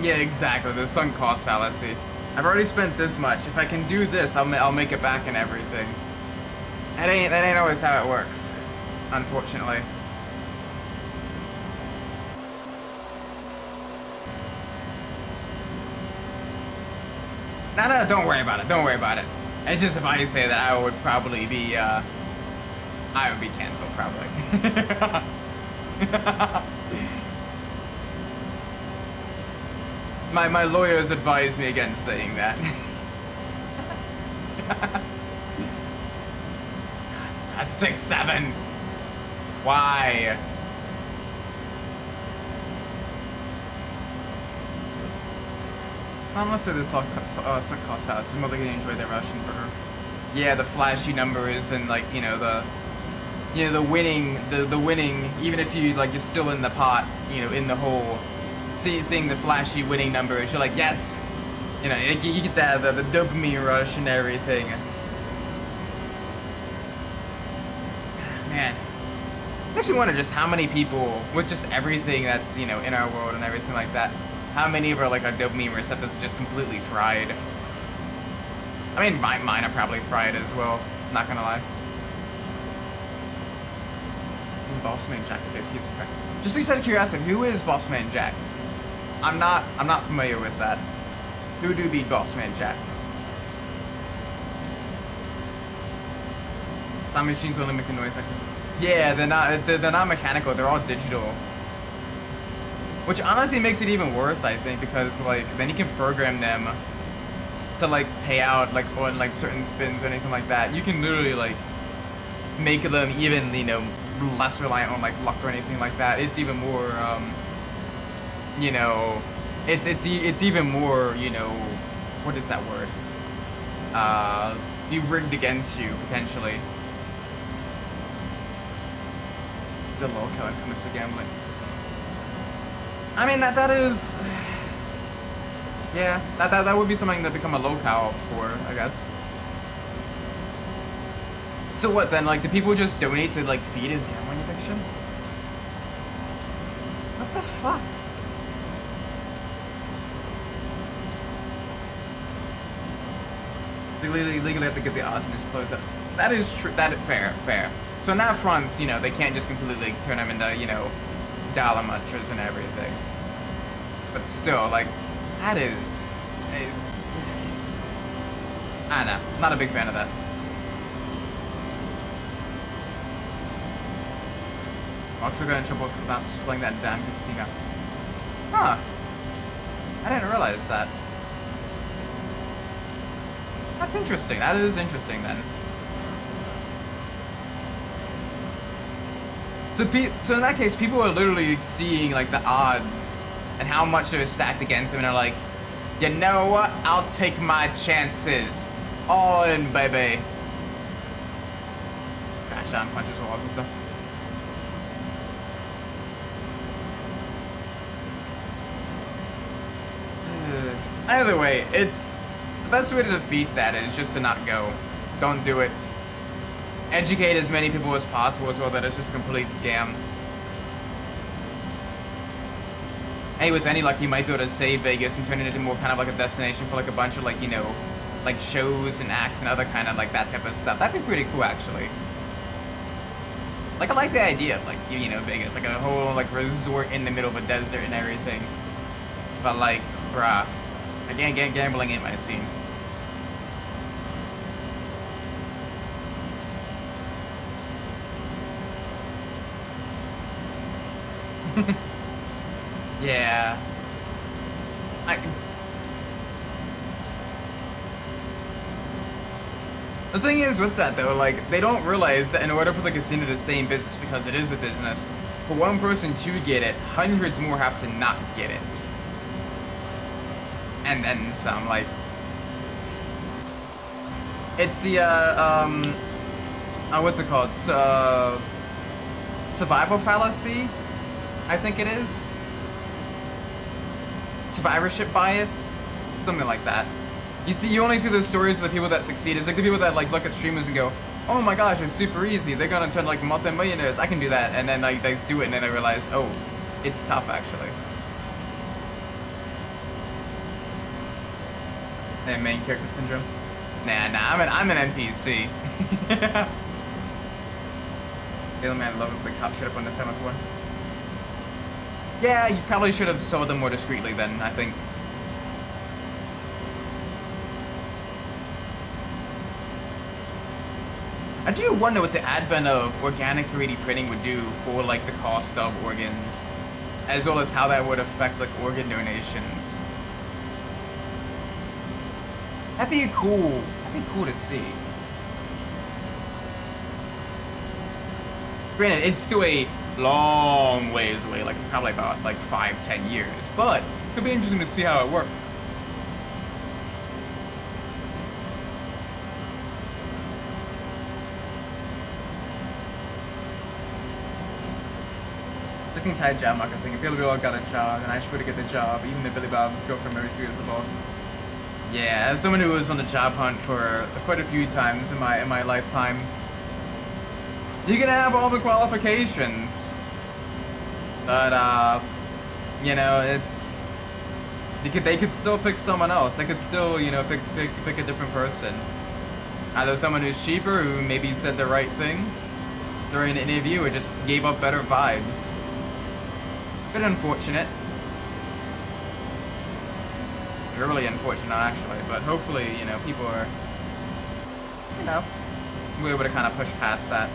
A: Yeah, exactly. The sunk cost fallacy. I've already spent this much. If I can do this, I'll make it back and everything. That ain't always how it works, unfortunately. No, don't worry about it. Don't worry about it. It's just if I say that, I would probably be, I would be canceled, probably. My lawyers advised me against saying that. That's 6-7. Why? Unless they're the sunk cost house, it's more likely to enjoy their Russian burger. Yeah, the flashy numbers and like the winning, the winning. Even if you you're still in the pot, in the hole. Seeing the flashy winning numbers, you're like, yes. You get that the dopamine rush and everything. Man, makes me wonder just how many people with just everything that's in our world and everything like that. How many of our our dopamine receptors are just completely fried? I mean, mine are probably fried as well. Not gonna lie. Bossman Jack's case, he's correct. Just out of curiosity, who is Bossman Jack? I'm not familiar with that. Who do beat Bossman Jack? Time machines only make a noise like this. Yeah, they're not mechanical. They're all digital. Which honestly makes it even worse, I think, because then you can program them to pay out on certain spins or anything like that. You can literally make them even less reliant on luck or anything like that. It's even more it's even more what is that word? Be rigged against you potentially. It's a low killer for Mr. Gambling. I mean that is, yeah, that would be something to become a locale for, I guess. So what then? Do people just donate to feed his gambling addiction? What the fuck? They legally have to get the odds and just close up. That is true. That is fair. So on that front, they can't just completely turn them into dollar munchers and everything. But still, that is... I don't know. Not a big fan of that. Also got in trouble for not displaying that damn casino. Huh. I didn't realize that. That's interesting. That is interesting then. So in that case, people are literally seeing the odds and how much they're stacked against them, and are like, you know what? I'll take my chances. All in, baby. Crash down, punches walls and stuff. Either way, it's the best way to defeat that is just to not go. Don't do it. educate as many people as possible as well that it's just a complete scam. Hey, with any luck, you might be able to save Vegas and turn it into more kind of like a destination for like a bunch of like, you know, like shows and acts and other kind of like that type of stuff. That'd be pretty cool, actually. Like, I like the idea of like, you know, Vegas, like a whole like resort in the middle of a desert and everything. But like, bruh, again, gambling ain't my scene. Yeah. The thing is with that though, like, they don't realize that in order for the casino to stay in business, because it is a business, for one person to get it, hundreds more have to not get it. And then some, like... It's the, what's it called? Survival fallacy? I think it is. Survivorship bias? Something like that. You see, you only see the stories of the people that succeed. It's like the people that like look at streamers and go, oh my gosh, it's super easy. They're gonna turn like multi-millionaires. I can do that. And then like they do it and then they realize, oh, it's tough actually. And main character syndrome? Nah, I'm an NPC. Daily man, love if the cop showed up on the 7th one. Yeah, you probably should have sold them more discreetly then, I think. I do wonder what the advent of organic 3D printing would do for like the cost of organs, as well as how that would affect like organ donations. That'd be cool to see. Granted, it's still a long ways away, like probably about like 5-10 years, but it could be interesting to see how it works. Ticking tight job market thing. If Billy Bob got a job, then I should get the job, even if Billy Bob's girlfriend Mary Sue is the boss. Yeah, as someone who was on the job hunt for quite a few times in my lifetime, you can have all the qualifications, but you know, it's they could still pick someone else. They could still, you know, pick a different person. Either someone who's cheaper, who maybe said the right thing during an interview, or just gave up better vibes. Bit unfortunate. Really unfortunate, actually, but hopefully, you know, people are, you know, we're able to kind of push past that.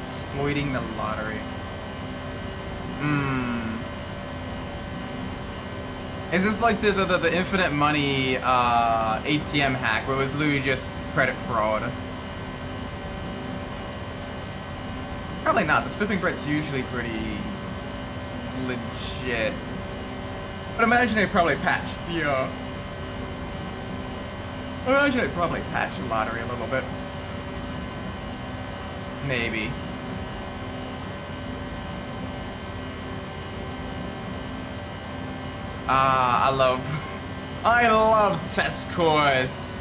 A: Exploiting the lottery. Is this like the infinite money ATM hack where it was literally just credit fraud? Probably not. The spiffing Brett's usually pretty legit. But imagine they probably patched the imagine they probably patched the lottery a little bit. Maybe. I love test scores.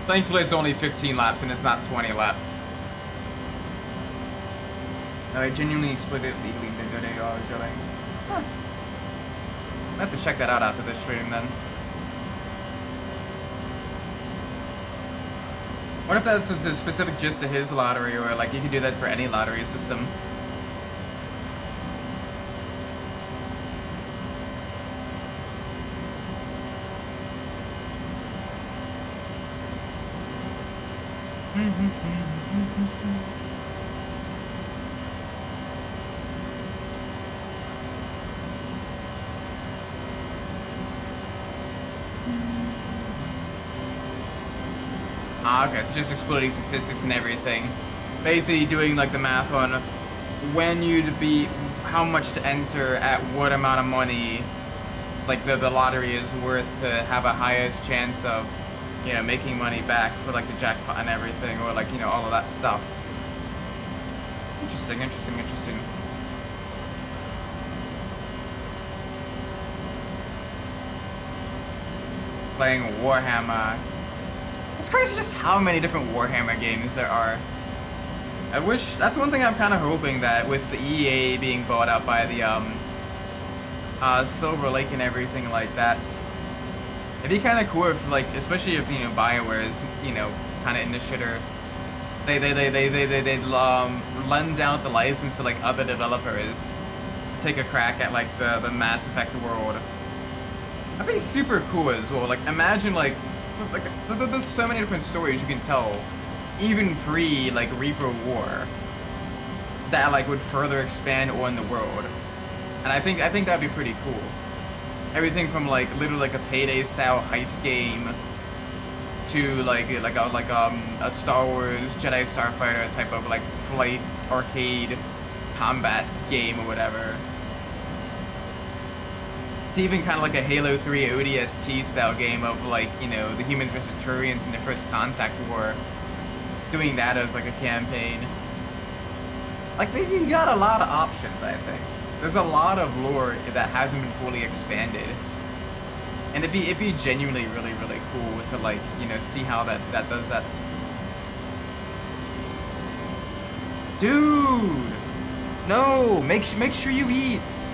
A: Thankfully, it's only 15 laps and it's not 20 laps. No, I genuinely exploited legally the donated all his earnings. Huh. I have to check that out after this stream then. What if that's the specific gist of his lottery, or like you could do that for any lottery system? Okay, so just exploiting statistics and everything. Basically doing like the math on when you'd be, how much to enter at what amount of money, like the lottery is worth to have a highest chance of, you know, making money back for like the jackpot and everything, or like, you know, all of that stuff. Interesting, interesting, interesting. playing Warhammer. It's crazy just how many different Warhammer games there are. I wish, that's one thing I'm kind of hoping that with the EA being bought out by the Silver Lake and everything like that, it'd be kind of cool if, like, especially if, you know, BioWare is, you know, kind of in the shitter, they'd lend out the license to, like, other developers to take a crack at, like, the Mass Effect world. That'd be super cool as well. Like, imagine, like there's so many different stories you can tell, even pre, like, Reaper War, that, like, would further expand on the world. And I think that'd be pretty cool. Everything from, like, literally like a Payday style heist game to like a Star Wars Jedi Starfighter type of, like, flight arcade combat game or whatever. To even kind of like a Halo 3 ODST style game of, like, you know, the humans versus Turians in the First Contact War. Doing that as, like, a campaign. Like, you got a lot of options, I think. There's a lot of lore that hasn't been fully expanded. And it'd be genuinely really, really cool to, like, you know, see how that does that. Dude! No! Make sure you eat!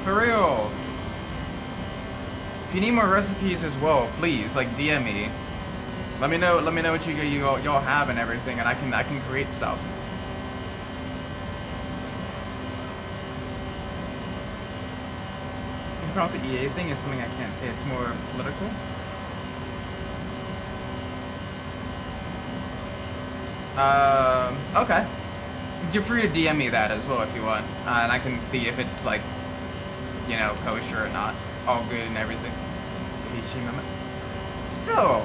A: For real. If you need more recipes as well, please, like, DM me. Let me know what y'all have and everything, and I can create stuff. The problem with the EA thing is something I can't say. It's more political. Okay. You're free to DM me that as well if you want, and I can see if it's, like, you know, kosher or not. All good and everything. Still.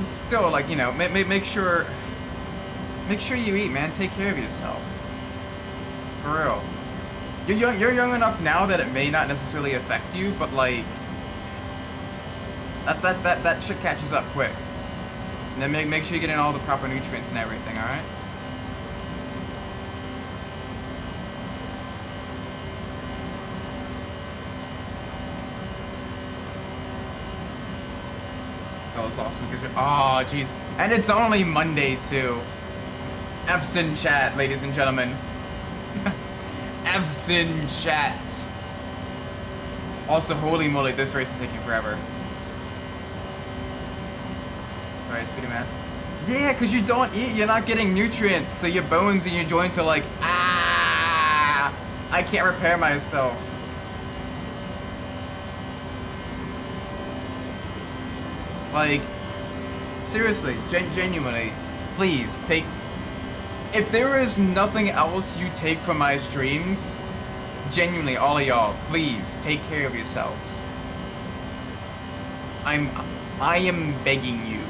A: Still, like, you know, make sure you eat, man. Take care of yourself. For real. You're young enough now that it may not necessarily affect you, but, like, that shit catches up quick. And then make sure you get in all the proper nutrients and everything, alright? That was awesome because oh jeez. And it's only Monday too. F's in chat, ladies and gentlemen. F's in chat. Also, holy moly, this race is taking forever. Alright, Speedy Mass. Yeah, because you don't eat, you're not getting nutrients, so your bones and your joints are like, ah, I can't repair myself. Like, seriously, genuinely, please take, if there is nothing else you take from my streams, genuinely, all of y'all, please take care of yourselves. I am begging you.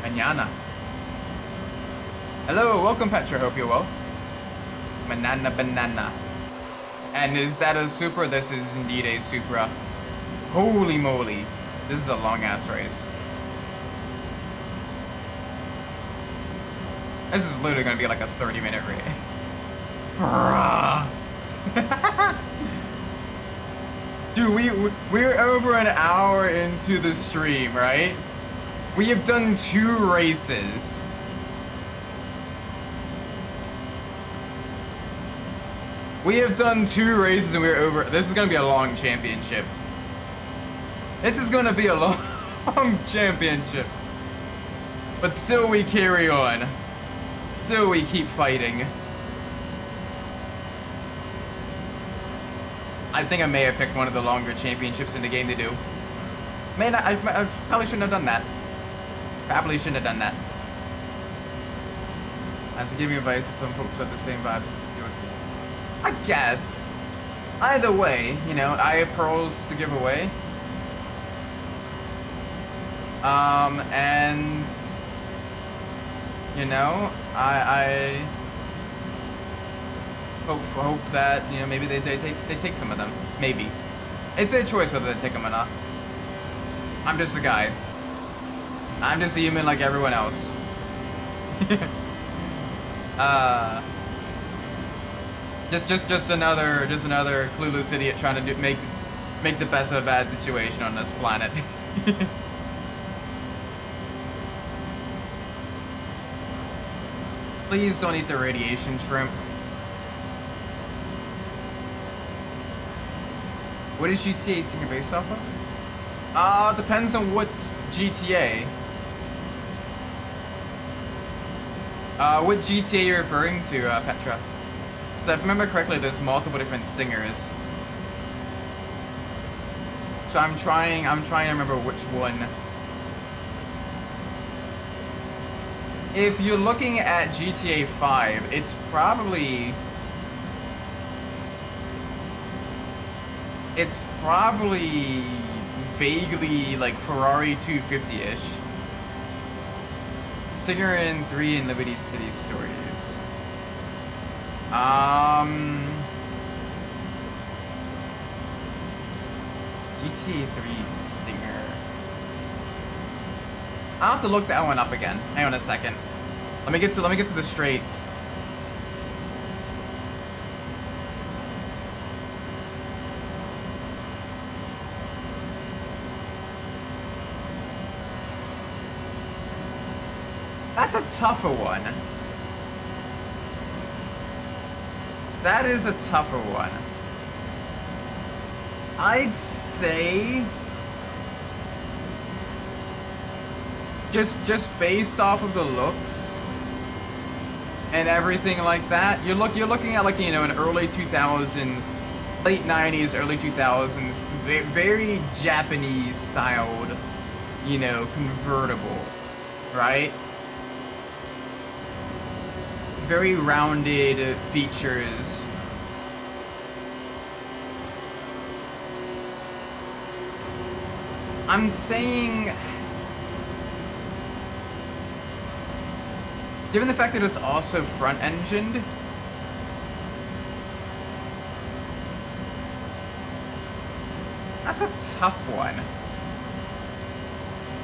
A: Mañana. Hello, welcome Petra, hope you're well. Banana. And is that a Supra? This is indeed a Supra. Holy moly. This is a long ass race. This is literally gonna be like a 30-minute race. Dude, we're over an hour into the stream, right? We have done 2 races. We have done 2 races and we're over. This is gonna be a long championship. This is gonna be a long championship. But still we carry on. Still we keep fighting. I think I may have picked one of the longer championships in the game to do. May not, I probably shouldn't have done that. Probably shouldn't have done that. I have to give you advice if some folks with the same vibes. I guess. Either way, you know, I have pearls to give away. And you know, I hope that, you know, maybe they take some of them. Maybe. It's their choice whether they take them or not. I'm just a guide. I'm just a human like everyone else. Just another clueless idiot trying to make the best of a bad situation on this planet. Please don't eat the radiation shrimp. What is GTA Singer based off of? Depends on what GTA. What GTA you're referring to, Petra? So if I remember correctly, there's multiple different stingers. So I'm trying to remember which one. If you're looking at GTA 5, it's probably vaguely like Ferrari 250-ish. Singer in 3 and Liberty City Stories. GTA 3 Stinger. I'll have to look that one up again. Hang on a second. Let me get to the straights. That's a tougher one. That is a tougher one. I'd say just based off of the looks and everything like that, you're looking at, like, you know, an early 2000s, late 90s, early 2000s, very Japanese styled, you know, convertible, right? Very rounded features. I'm saying, given the fact that it's also front-engined, that's a tough one.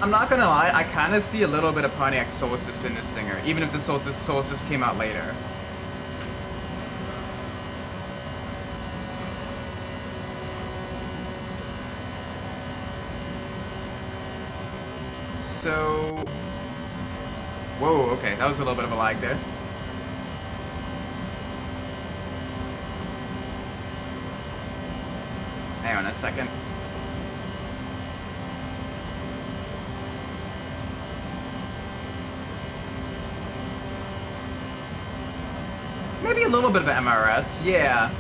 A: I'm not gonna lie, I kind of see a little bit of Pontiac Solstice in this Singer, even if the Solstice came out later. So, whoa, okay, that was a little bit of a lag there. Hang on a second. Maybe a little bit of MRS, yeah.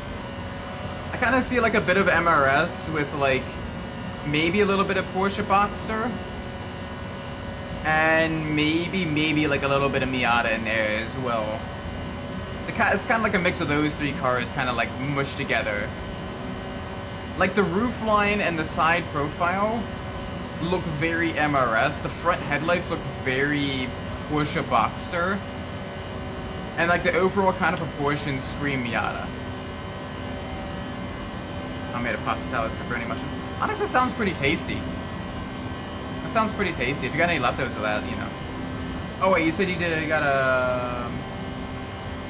A: I kind of see like a bit of MRS with like maybe a little bit of Porsche Boxster. And maybe like a little bit of Miata in there as well. It's kind of like a mix of those three cars kind of like mushed together. Like the roof line and the side profile look very MRS. The front headlights look very Porsche Boxster. And like the overall kind of proportions scream Miata. I made a pasta salad with pepperoni mushroom. Honestly, that sounds pretty tasty. That sounds pretty tasty. If you got any leftovers of that, you know. Oh wait, you said you got a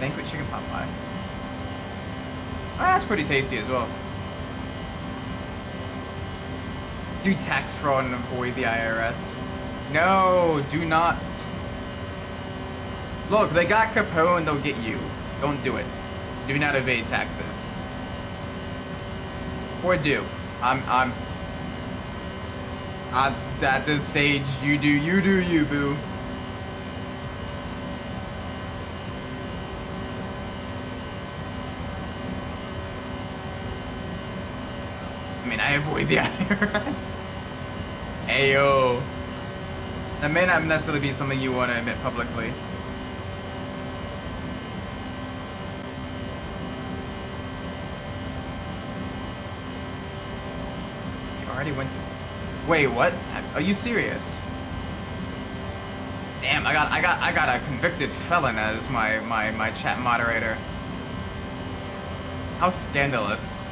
A: banquet chicken pot pie. Oh, that's pretty tasty as well. Do tax fraud and avoid the IRS. No, do not. Look, they got Capone, they'll get you. Don't do it. Do not evade taxes. Or do. I'm at this stage, you do you, boo. I mean, I avoid the IRS. Ayo. That may not necessarily be something you want to admit publicly. You already went. Wait, what? Are you serious? Damn, I got a convicted felon as my chat moderator. How scandalous.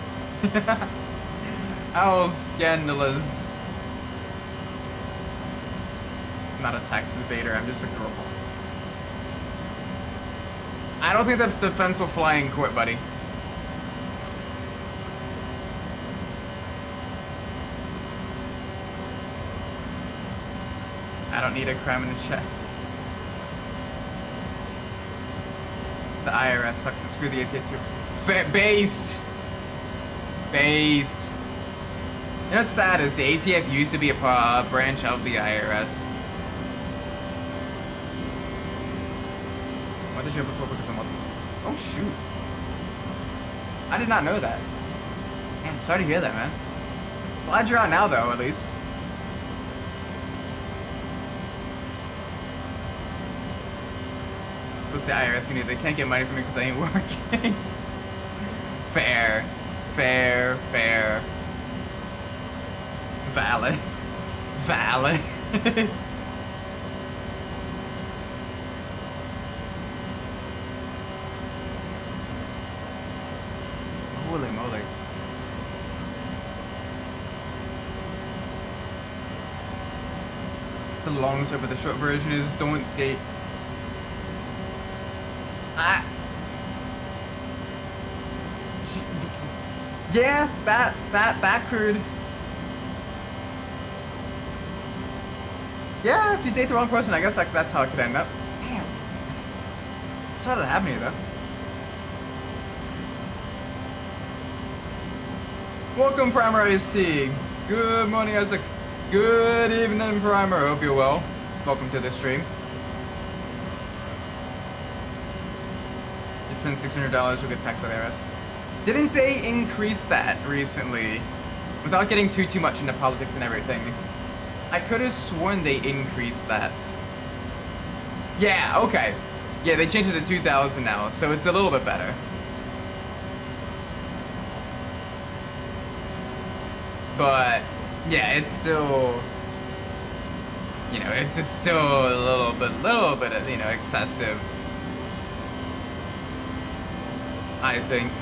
A: How scandalous. not a tax evader, I'm just a girl. I don't think that the fence will fly in court, buddy. I don't need a crime in a check. The IRS sucks to screw the ATF too. Based! Based. You know what's sad is the ATF used to be a branch of the IRS. What did you have before because I'm multiple? Oh shoot. I did not know that. Damn, sorry to hear that, man. Glad you're out now though, at least. What's the IRS gonna do? They can't get money from me because I ain't working. Fair. Fair. Fair. Valid. Valid. Holy moly. It's a long story, but the short version is don't date. Yeah, that could. Yeah, if you date the wrong person, I guess that's how it could end up. Damn. Sorry that happened to you, though. Welcome, Primer IC. Good morning, Isaac. Good evening, Primer. Hope you're well. Welcome to the stream. You send $600, you'll get taxed by the IRS. Didn't they increase that recently? Without getting too much into politics and everything. I could have sworn they increased that. Yeah, okay. Yeah, they changed it to 2,000 now, so it's a little bit better. But yeah, it's still, you know, it's still a little bit of, you know, excessive, I think.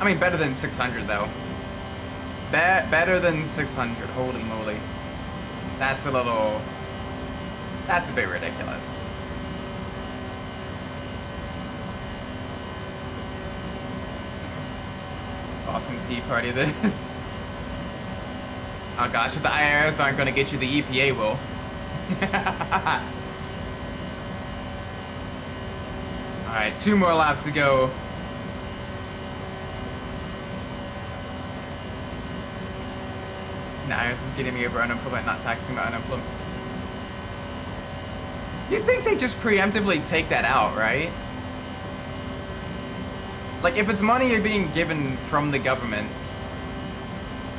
A: I mean, better than 600 though. Better than 600. Holy moly. That's a bit ridiculous. Boston Tea Party this. Oh gosh, if the IRS aren't gonna get you, the EPA will. Alright, 2 more laps to go. The IRS is getting me over unemployment, not taxing my unemployment. You think they just preemptively take that out, right? Like, if it's money you're being given from the government,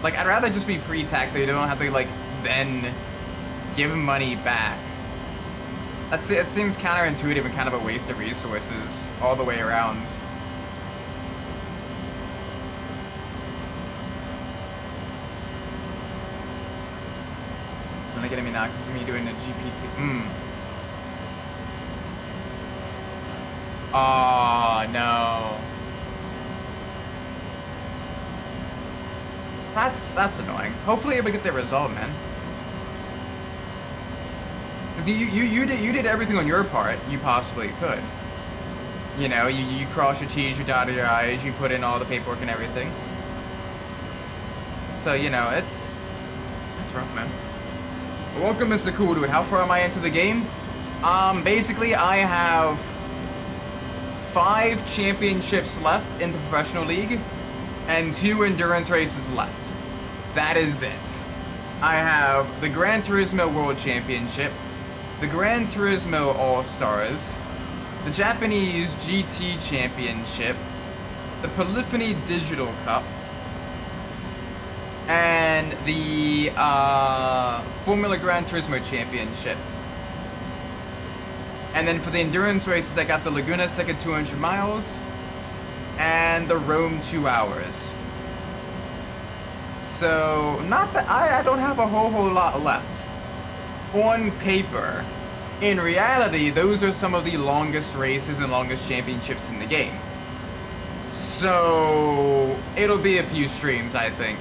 A: like, I'd rather just be pre-tax so you don't have to, like, then give money back. It seems counterintuitive and kind of a waste of resources all the way around. You're not getting me now because of me doing the GPT. Oh, no. That's annoying. Hopefully we get that resolved, man. Cause you did everything on your part you possibly could. You know, you cross your T's, you dotted your I's, you put in all the paperwork and everything. So, you know, it's rough, man. Welcome, Mr. Cool Dude. How far am I into the game? Basically I have 5 championships left in the Professional League and 2 endurance races left. That is it. I have the Gran Turismo World Championship, the Gran Turismo All-Stars, the Japanese GT Championship, the Polyphony Digital Cup, and the Formula Gran Turismo Championships. And then for the endurance races, I got the Laguna Seca 200 miles and the Rome 2 hours. So, not that I don't have a whole lot left. On paper. In reality, those are some of the longest races and longest championships in the game. So it'll be a few streams, I think.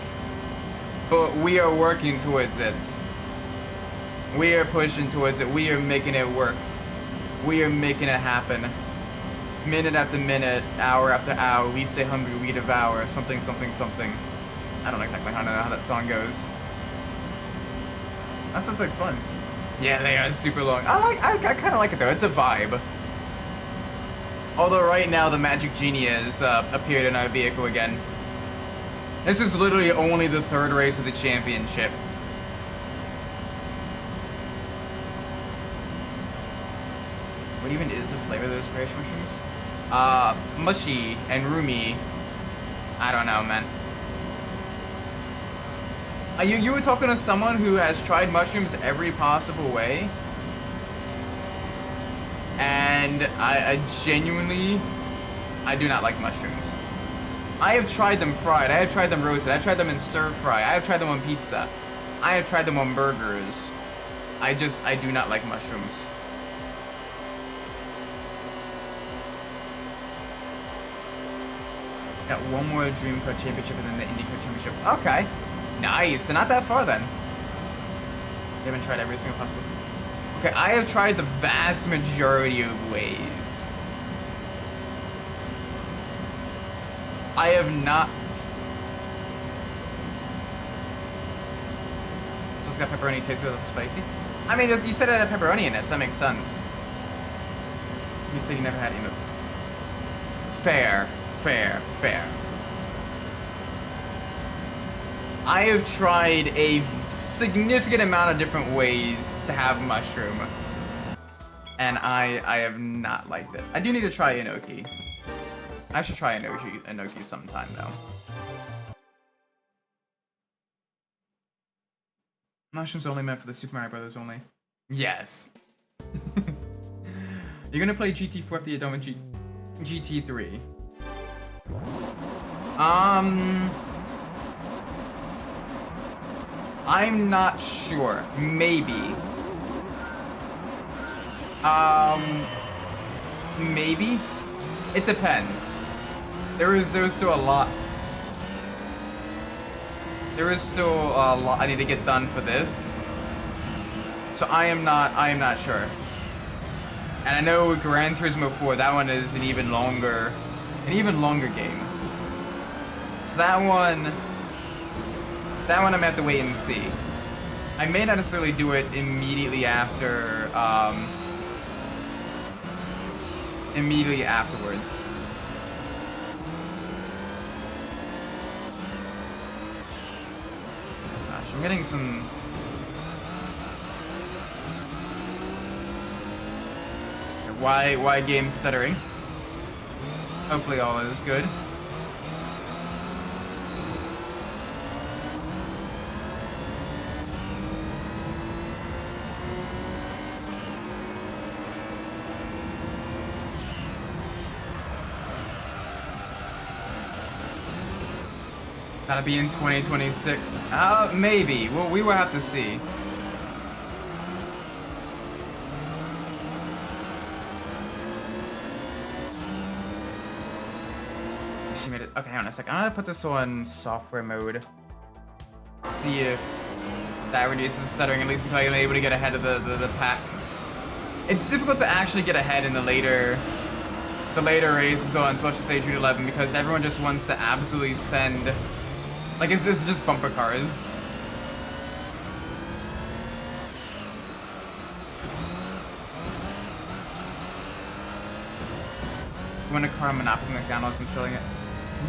A: But we are working towards it. We are pushing towards it. We are making it work. We are making it happen. Minute after minute, hour after hour, we stay hungry, we devour. Something, something, something. I don't exactly know how that song goes. That sounds like fun. Yeah, they are super long. I kind of like it though. It's a vibe. Although right now the Magic Genie has appeared in our vehicle again. This is literally only the third race of the championship. What even is the flavor of those fresh mushrooms? Mushy and roomy. I don't know, man. You were talking to someone who has tried mushrooms every possible way, and I genuinely, I do not like mushrooms. I have tried them fried, I have tried them roasted, I've tried them in stir fry, I have tried them on pizza, I have tried them on burgers. I do not like mushrooms. Got one more Dream Car Championship and then the IndyCar Championship. Okay. Nice. So not that far then. You haven't tried every single possible. Okay, I have tried the vast majority of ways. I have not. Just got pepperoni, tastes a little spicy. I mean, you said it had pepperoni in it, so that makes sense. You said you never had any. Fair. Fair. I have tried a significant amount of different ways to have mushroom, and I have not liked it. I do need to try enoki. I should try enoki sometime though. Mushrooms only meant for the Super Mario Brothers only. Yes. You're gonna play GT4 after you're done with GT3. I'm not sure. Maybe. Maybe? It depends. There is still a lot. There is still a lot I need to get done for this. So I am not sure. And I know Gran Turismo 4, that one is an even longer game. So that one I'm gonna have to wait and see. I may not necessarily do it immediately after, immediately afterwards. Gosh, I'm getting some. Why game stuttering? Hopefully all is good. That'll be in 2026. Maybe. Well, we will have to see. She made it. Okay, hang on a second. I'm gonna put this on software mode. See if that reduces stuttering, at least until I'm able to get ahead of the pack. It's difficult to actually get ahead in the later races on Special Stage Route 11 because everyone just wants to absolutely send. Like, it's just bumper cars. You want a car Monopoly McDonald's and selling it?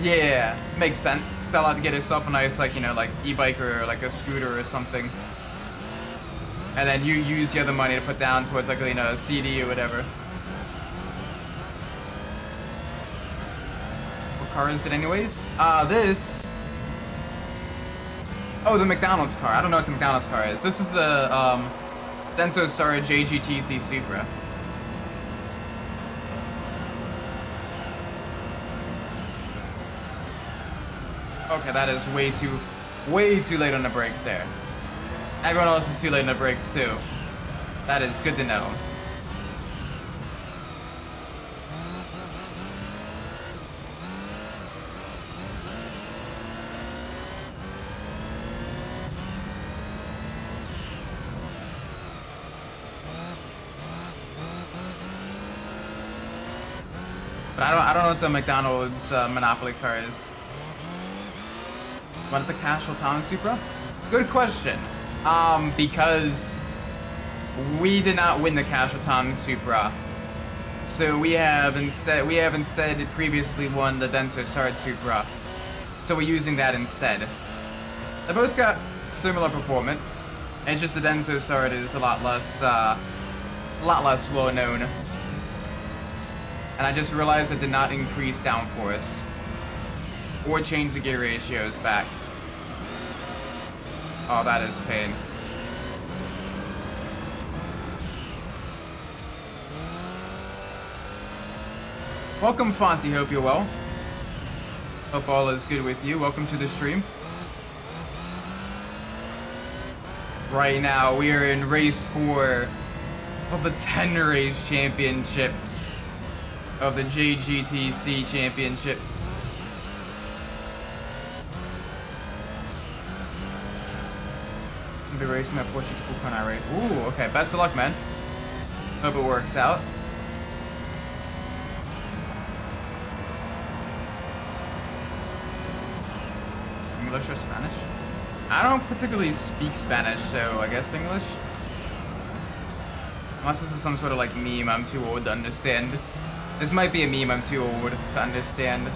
A: Yeah, makes sense. Sell out to get yourself a nice, like, you know, like e-bike or like a scooter or something. And then you use the other money to put down towards, like, you know, a CD or whatever. What car is it anyways? This... Oh, the McDonald's car. I don't know what the McDonald's car is. This is the Denso Sara JGTC Supra. Okay, that is way too late on the brakes there. Everyone else is too late on the brakes too. That is good to know. But I don't know what the McDonald's Monopoly car is. What the Casual Town Supra? Good question. Because we did not win the Casual Town Supra. So we have instead previously won the Denso Sard Supra. So we're using that instead. They both got similar performance. It's just the Denso Sard is a lot less well known. And I just realized I did not increase downforce or change the gear ratios back. Oh, that is pain. Welcome, Fonty. Hope you're well. Hope all is good with you. Welcome to the stream. Right now, we are in race 4 of the 10 race championship of the JGTC championship. I'll be racing my Porsche Full rate. Ooh, okay. Best of luck, man. Hope it works out. English or Spanish? I don't particularly speak Spanish, so I guess English. Unless this is some sort of like meme I'm too old to understand. This might be a meme I'm too old to understand.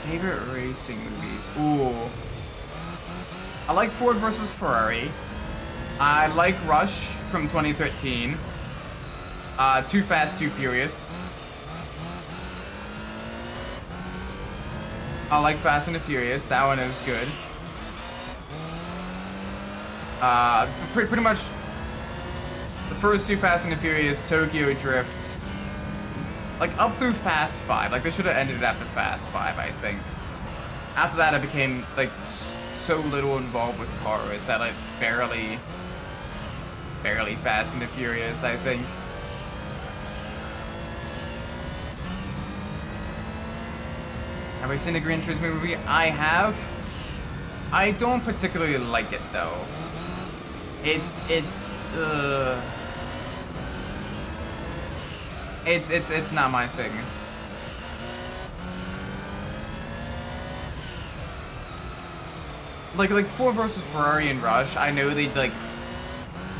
A: Favorite racing movies? Ooh. I like Ford versus Ferrari. I like Rush from 2013. Too Fast, Too Furious. I like Fast and the Furious. That one is good. Pretty much the first two Fast and the Furious, Tokyo Drift. Like up through Fast 5. Like they should have ended it after Fast 5, I think. After that, I became like so little involved with cars that it's barely Fast and the Furious, I think. Have I seen a Gran Turismo movie? I have. I don't particularly like it though. It's not my thing. Like Ford versus Ferrari and Rush, I know they'd like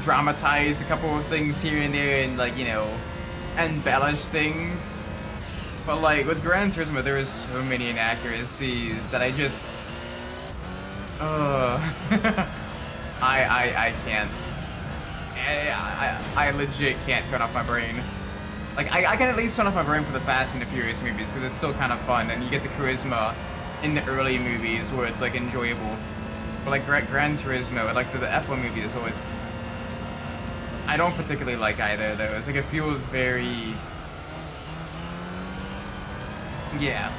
A: dramatize a couple of things here and there and like, you know, embellish things. But like with Gran Turismo, there is so many inaccuracies that I just I can't. I legit can't turn off my brain. Like I can at least turn off my brain for the Fast and the Furious movies because it's still kind of fun and you get the charisma in the early movies where it's like enjoyable. But like Gran Turismo, like the F1 movies, so it's I don't particularly like either though. It's like it feels very yeah.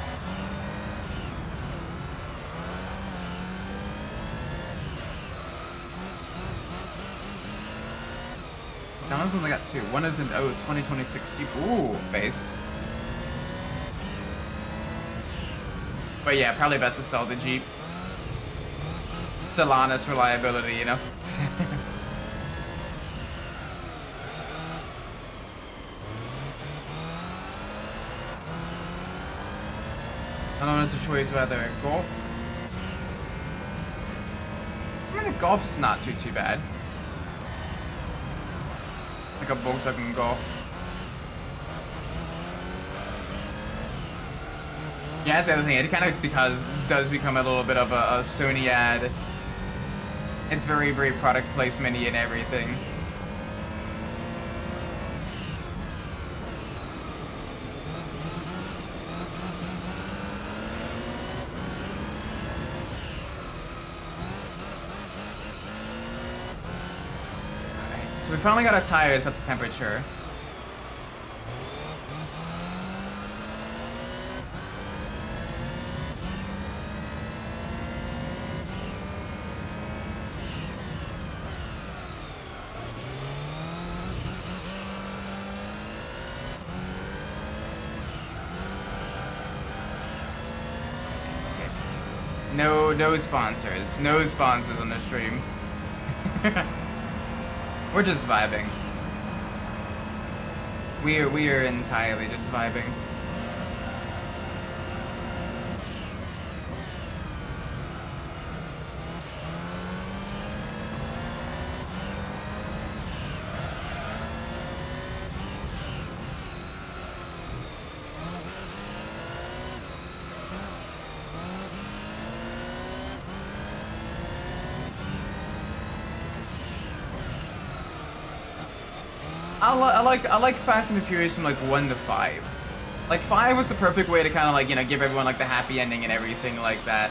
A: McDonald's only got 2. One is an 2026 Jeep. Ooh, based. But yeah, probably best to sell the Jeep. Still honest reliability, you know? I don't know, it's a choice of either Golf. I mean, a Golf's not too bad. Like a Volkswagen Golf. Yeah, that's the other thing. It kind of does become a little bit of a Sony ad. It's very product placement-y and everything. Alright, so we finally got our tires up to temperature. No sponsors. No sponsors on the stream. We're just vibing. We are entirely just vibing. I like Fast and the Furious from like 1 to 5. Like 5 was the perfect way to kind of like, you know, give everyone like the happy ending and everything like that,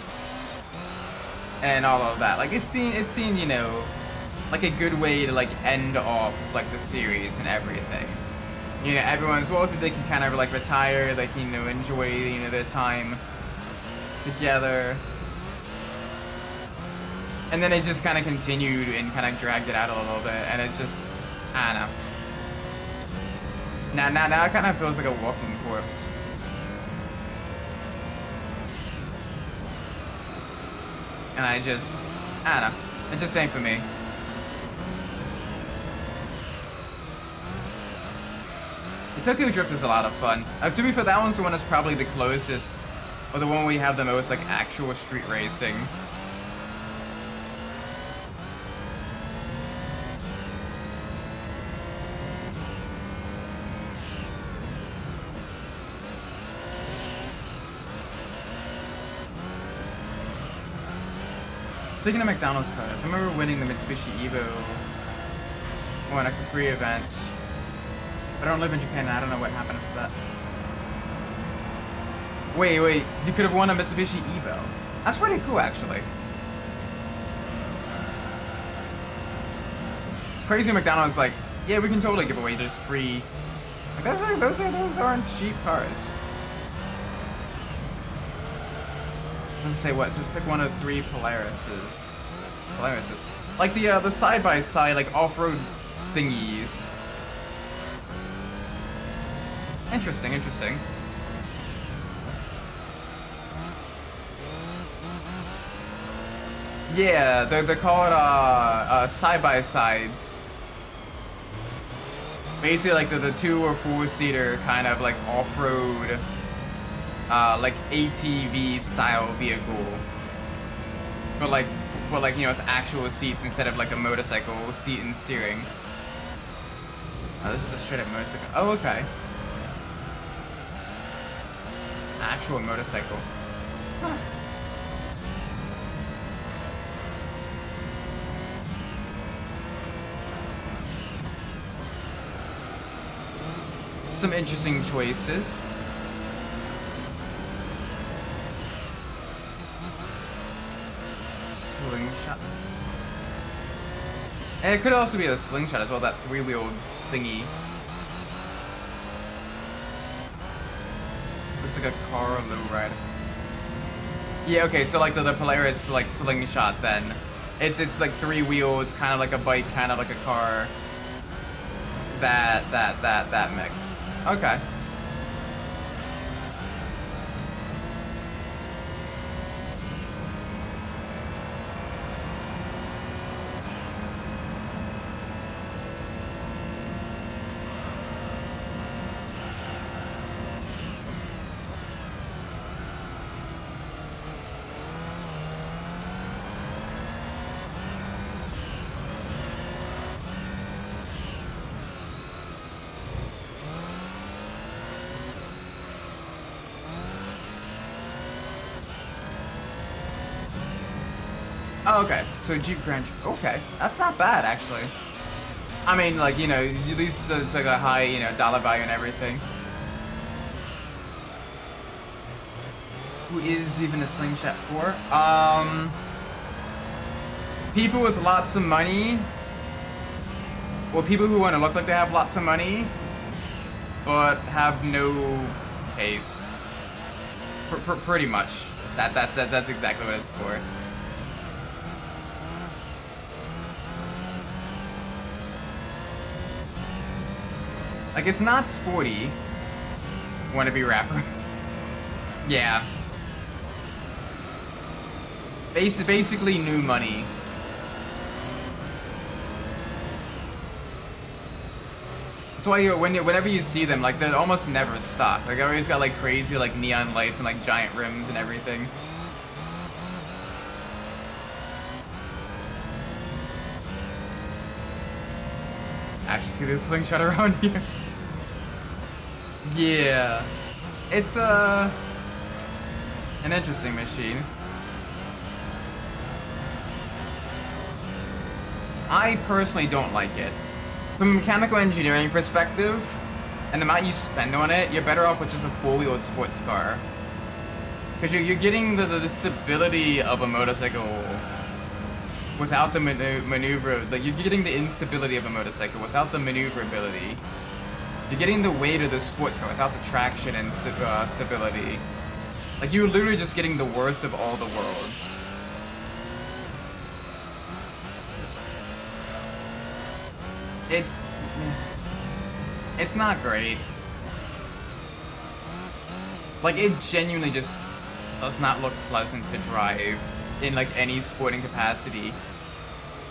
A: and all of that. Like it seemed, you know, like a good way to like end off like the series and everything. You know, everyone's wealthy, they can kind of like retire, they can, you know, enjoy, you know, their time together. And then it just kind of continued and kind of dragged it out a little bit, and it's just, I don't know. Now it kind of feels like a walking corpse. And I don't know. It just ain't for me. The Tokyo Drift is a lot of fun. To be fair, that one's the one that's probably the closest, or the one we have the most like actual street racing. Speaking of McDonald's cars, I remember winning the Mitsubishi Evo on a Capri event. But I don't live in Japan, and I don't know what happened after that. Wait, you could have won a Mitsubishi Evo. That's pretty cool, actually. It's crazy McDonald's like, yeah, we can totally give away just free. Like, those aren't cheap cars. Let's say what? It says pick one of 3 Polarises. Like the side-by-side, like off-road thingies. Interesting. Yeah, they're called side-by-sides. Basically, like the 2 or 4-seater kind of like off-road. Like ATV style vehicle, but like you know, with actual seats instead of like a motorcycle seat and steering. Oh, this is a straight up motorcycle. Oh, okay. It's an actual motorcycle. Huh. Some interesting choices. Slingshot. And it could also be a slingshot as well, that 3-wheeled thingy. Looks like a car lowrider. Yeah, okay, so like the Polaris like slingshot then. It's like 3-wheel, it's kind of like a bike, kind of like a car. That mix. Okay. Oh, okay, so Jeep Grand. Okay, that's not bad actually. I mean, like, you know, at least it's like a high, you know, dollar value and everything. Who is even a slingshot for? People with lots of money, or people who want to look like they have lots of money, but have no taste. Pretty much. That's exactly what it's for. Like, it's not sporty. Wannabe rappers. Yeah. Basically new money. That's why whenever you see them, like, they're almost never stock. Like, they always got, like, crazy, like, neon lights and, like, giant rims and everything. Actually see this slingshot around here. Yeah. It's, an interesting machine. I personally don't like it. From a mechanical engineering perspective, and the amount you spend on it, you're better off with just a four-wheeled sports car. Because you're getting the stability of a motorcycle without the maneuver. Like, you're getting the instability of a motorcycle without the maneuverability. You're getting the weight of the sports car without the traction and stability. Like, you're literally just getting the worst of all the worlds. It's not great. Like, it genuinely just does not look pleasant to drive in, like, any sporting capacity.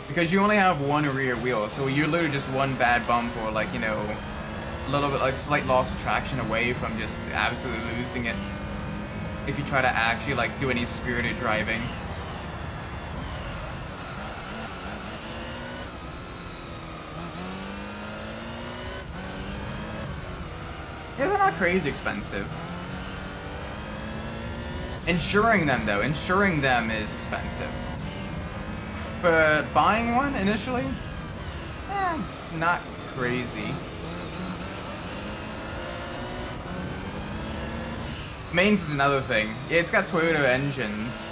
A: Because you only have one rear wheel, so you're literally just one bad bump or, like, you know, a little bit, like, slight loss of traction away from just absolutely losing it if you try to actually, like, do any spirited driving. Yeah, they're not crazy expensive. Insuring them, though, insuring them is expensive. But buying one initially, not crazy. Mains is another thing. Yeah, it's got Toyota engines.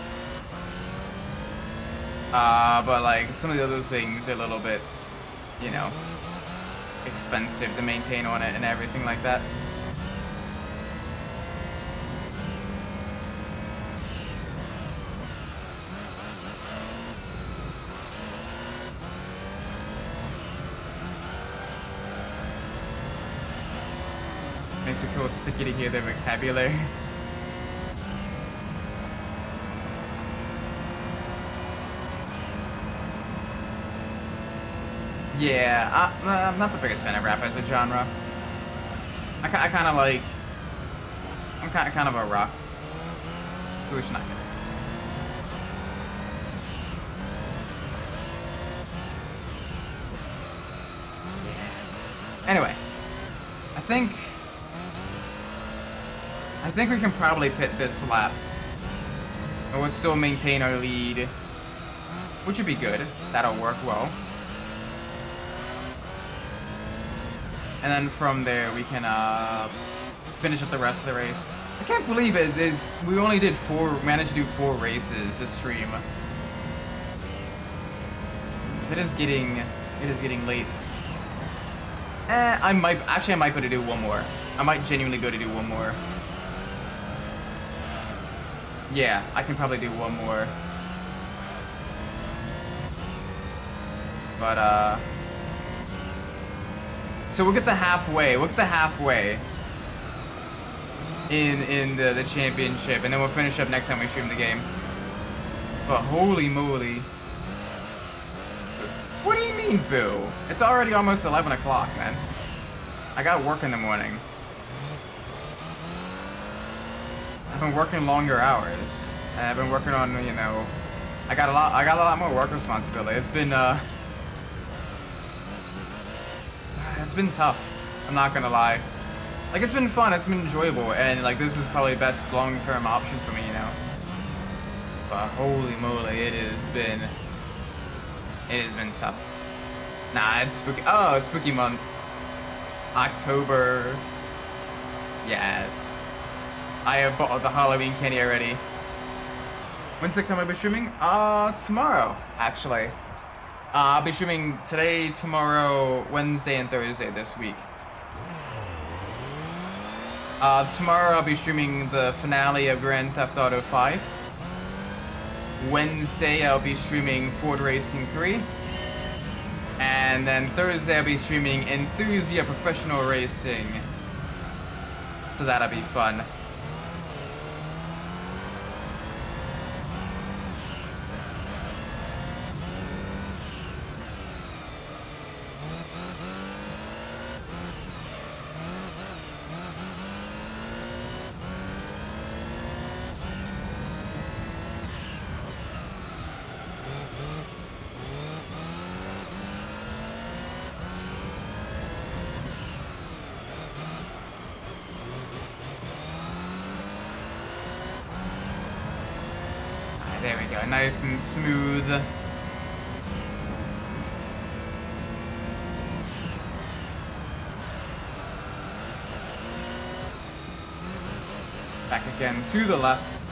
A: But like some of the other things are a little bit, you know, expensive to maintain on it and everything like that. Makes me feel sticky to hear their vocabulary. Yeah, I'm not the biggest fan of rap as a genre. I kind of like... I'm kind of a rock. Solution not good. Yeah. Anyway, I think we can probably pit this lap. And we'll still maintain our lead, which would be good. That'll work well. And then from there, we can finish up the rest of the race. I can't believe it. We only did managed to do 4 races this stream. It is getting late. I might be able to do one more. I might genuinely be able to do one more. Yeah, I can probably do one more. But so we'll get the halfway. We'll get the halfway in the championship, and then we'll finish up next time we stream the game. But holy moly. What do you mean, boo? It's already almost 11 o'clock, man. I got work in the morning. I've been working longer hours. I've been working on, you know, I got a lot more work responsibility. It's been tough. I'm not gonna lie. Like, it's been fun, it's been enjoyable, and like this is probably the best long-term option for me, you know. But holy moly, it has been tough. Nah, it's spooky. Oh, spooky month. October. Yes. I have bought the Halloween candy already. When's the next time I'll be streaming? Tomorrow, actually. I'll be streaming today, tomorrow, Wednesday, and Thursday this week. Tomorrow I'll be streaming the finale of Grand Theft Auto 5. Wednesday I'll be streaming Ford Racing 3. And then Thursday I'll be streaming Enthusiast Professional Racing. So that'll be fun. There we go, nice and smooth. Back again to the left.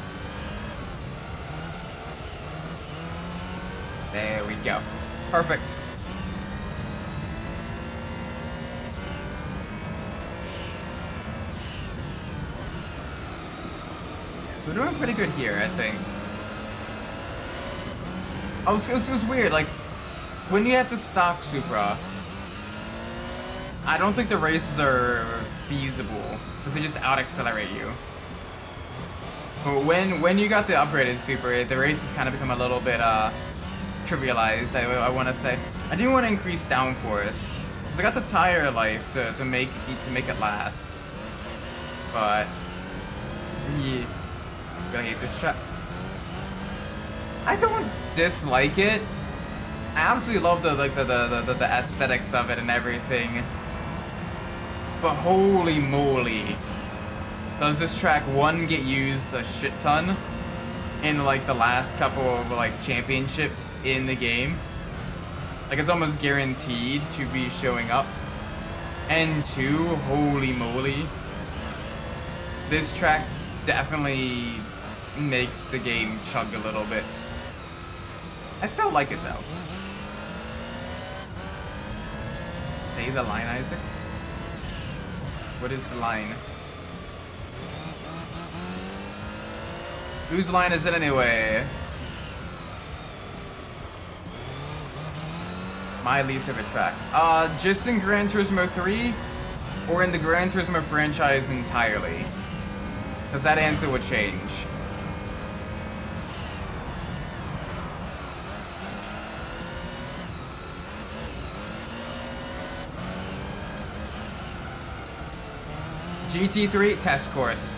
A: There we go. Perfect. So we're doing pretty good here, I think. Oh, it's weird, like, when you have the stock Supra, I don't think the races are feasible, because they just out-accelerate you. But when you got the upgraded Supra, the races kind of become a little bit, trivialized, I want to say. I do want to increase downforce, because I got the tire life to make it last. But, yeah, I'm gonna hate this track. I don't dislike it. I absolutely love the aesthetics of it and everything. But holy moly, does this track one get used a shit ton in like the last couple of like championships in the game? Like it's almost guaranteed to be showing up. And two, holy moly, this track definitely makes the game chug a little bit. I still like it though. Say the line, Isaac. What is the line? Whose line is it anyway? My least favorite track. Just in Gran Turismo 3 or in the Gran Turismo franchise entirely? Because that answer would change. GT3 test course.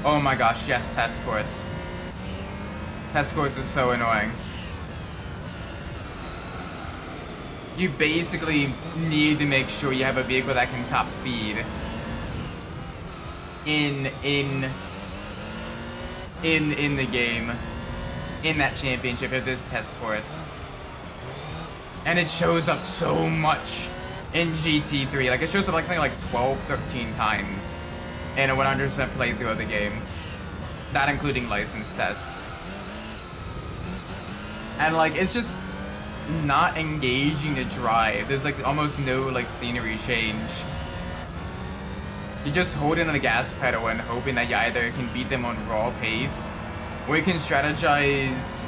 A: Oh my gosh, yes, test course. Test course is so annoying. You basically need to make sure you have a vehicle that can top speed in the game, in that championship, if this test course. And it shows up so much in GT3. Like, it shows up like 12, 13 times in a 100% playthrough of the game. Not including license tests. And like, it's just not engaging to drive. There's like almost no like scenery change. You're just holding on the gas pedal and hoping that you either can beat them on raw pace, or you can strategize,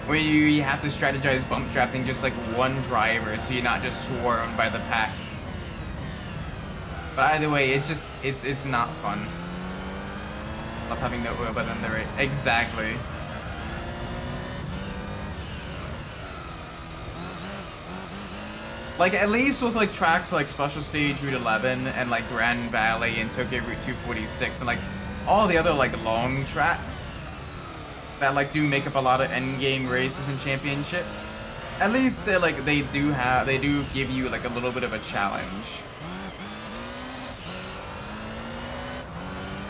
A: or you have to strategize bump drafting just like one driver so you're not just swarmed by the pack. But either way, it's not fun. Love having no oil but then the rate. Exactly. Like, at least with like tracks like Special Stage Route 11 and like Grand Valley and Tokyo Route 246 and like all the other like long tracks that like do make up a lot of endgame races and championships, at least they like they do give you like a little bit of a challenge.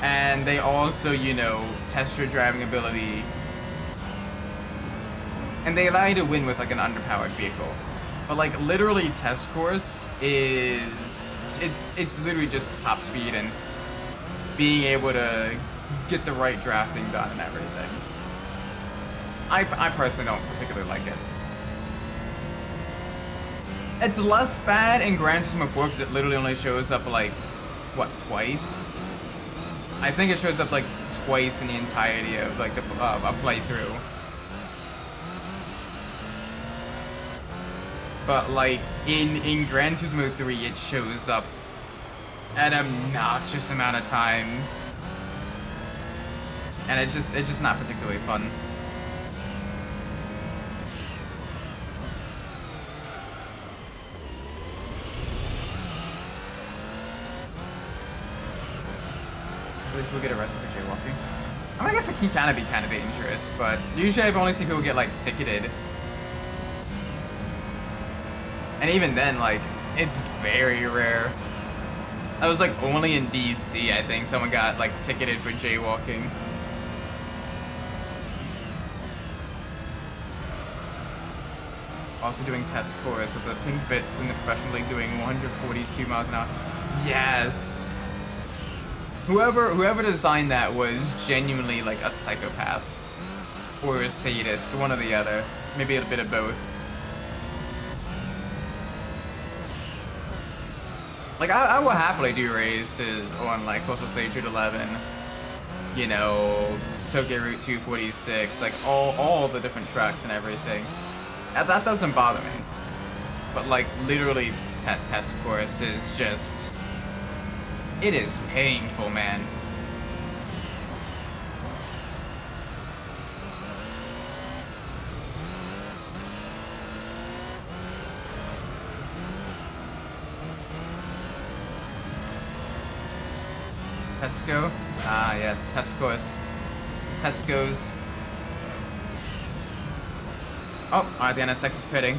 A: And they also, you know, test your driving ability. And they allow you to win with like an underpowered vehicle. But like literally test course is, it's literally just top speed and being able to get the right drafting done and everything. I personally don't particularly like it. It's less bad in Gran Turismo 4 because it literally only shows up like, what, twice? I think it shows up like twice in the entirety of like a playthrough. But like in Gran Turismo 3, it shows up an obnoxious amount of times, and it's just not particularly fun. People get arrested for jaywalking. I mean, I guess it can kind of be kind of dangerous, but usually I've only seen people get like ticketed. And even then, like, it's very rare. That was like only in DC, I think. Someone got like ticketed for jaywalking. Also doing test course with the pink bits in the Professional League doing 142 miles an hour. Yes. Whoever designed that was genuinely like a psychopath or a sadist, one or the other. Maybe a bit of both. Like I will happily do races on like Social Stage Route 11, you know, Tokyo Route 246, like all the different tracks and everything. That doesn't bother me. But like literally test course is just, it is painful, man. Tesco? Ah, yeah, Tesco's. Tesco's. Oh, alright, the NSX is pitting.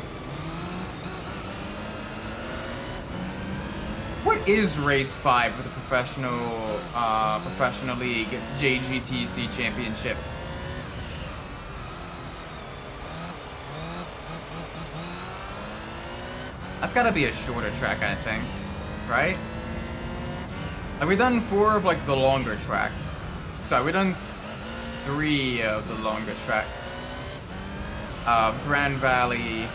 A: What is race 5 with the Professional League JGTC Championship? That's gotta be a shorter track, I think, right? Like, we've done 4 of like the longer tracks. Sorry, we've done 3 of the longer tracks. Grand Valley,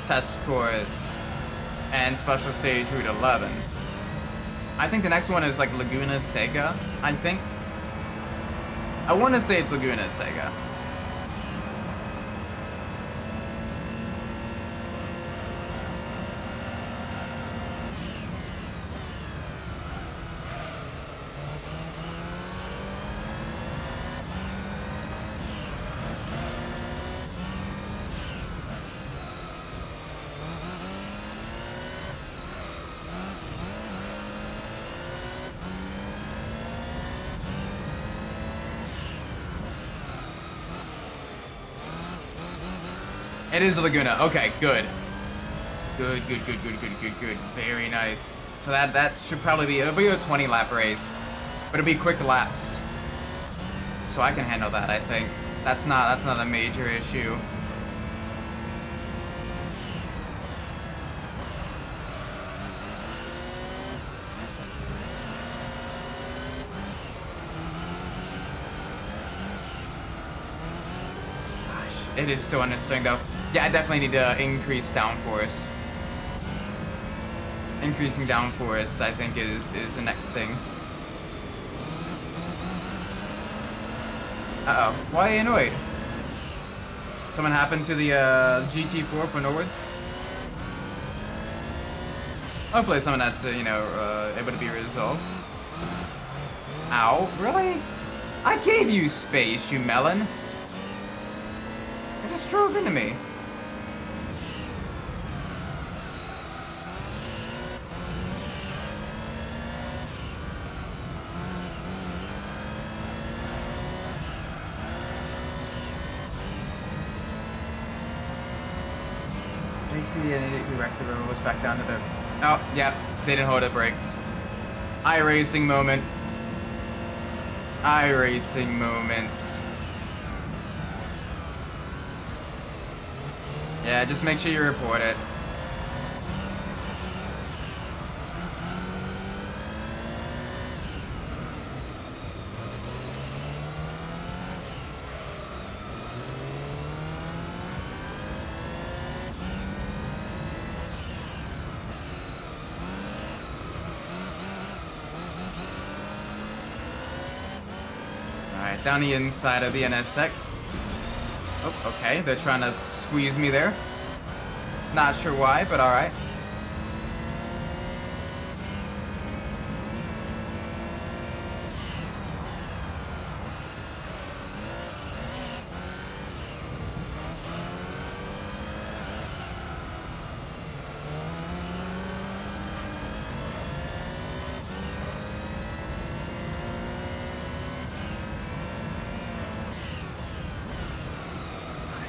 A: Test Course, and Special Stage Route 11. I think the next one is like Laguna Seca, I think. I want to say it's Laguna Seca. It is a Laguna. Okay, good. Good. Very nice. So that should probably be, it'll be a 20 lap race, but it'll be quick laps. So I can handle that, I think. That's not a major issue. Gosh, it is so unnecessary though. Yeah, I definitely need to increase downforce. Increasing downforce, I think, is the next thing. Uh-oh. Why are you annoyed? Something happened to the GT4 for Norwoods? Hopefully it's something that's, you know, able to be resolved. Ow, really? I gave you space, you melon. It just drove into me. See an idiot who wrecked the road was back down to the... Oh, yeah, they didn't hold the brakes. iRacing moment. iRacing moment. Yeah, just make sure you report it. Down the inside of the NSX. Oh, okay. They're trying to squeeze me there. Not sure why, but alright.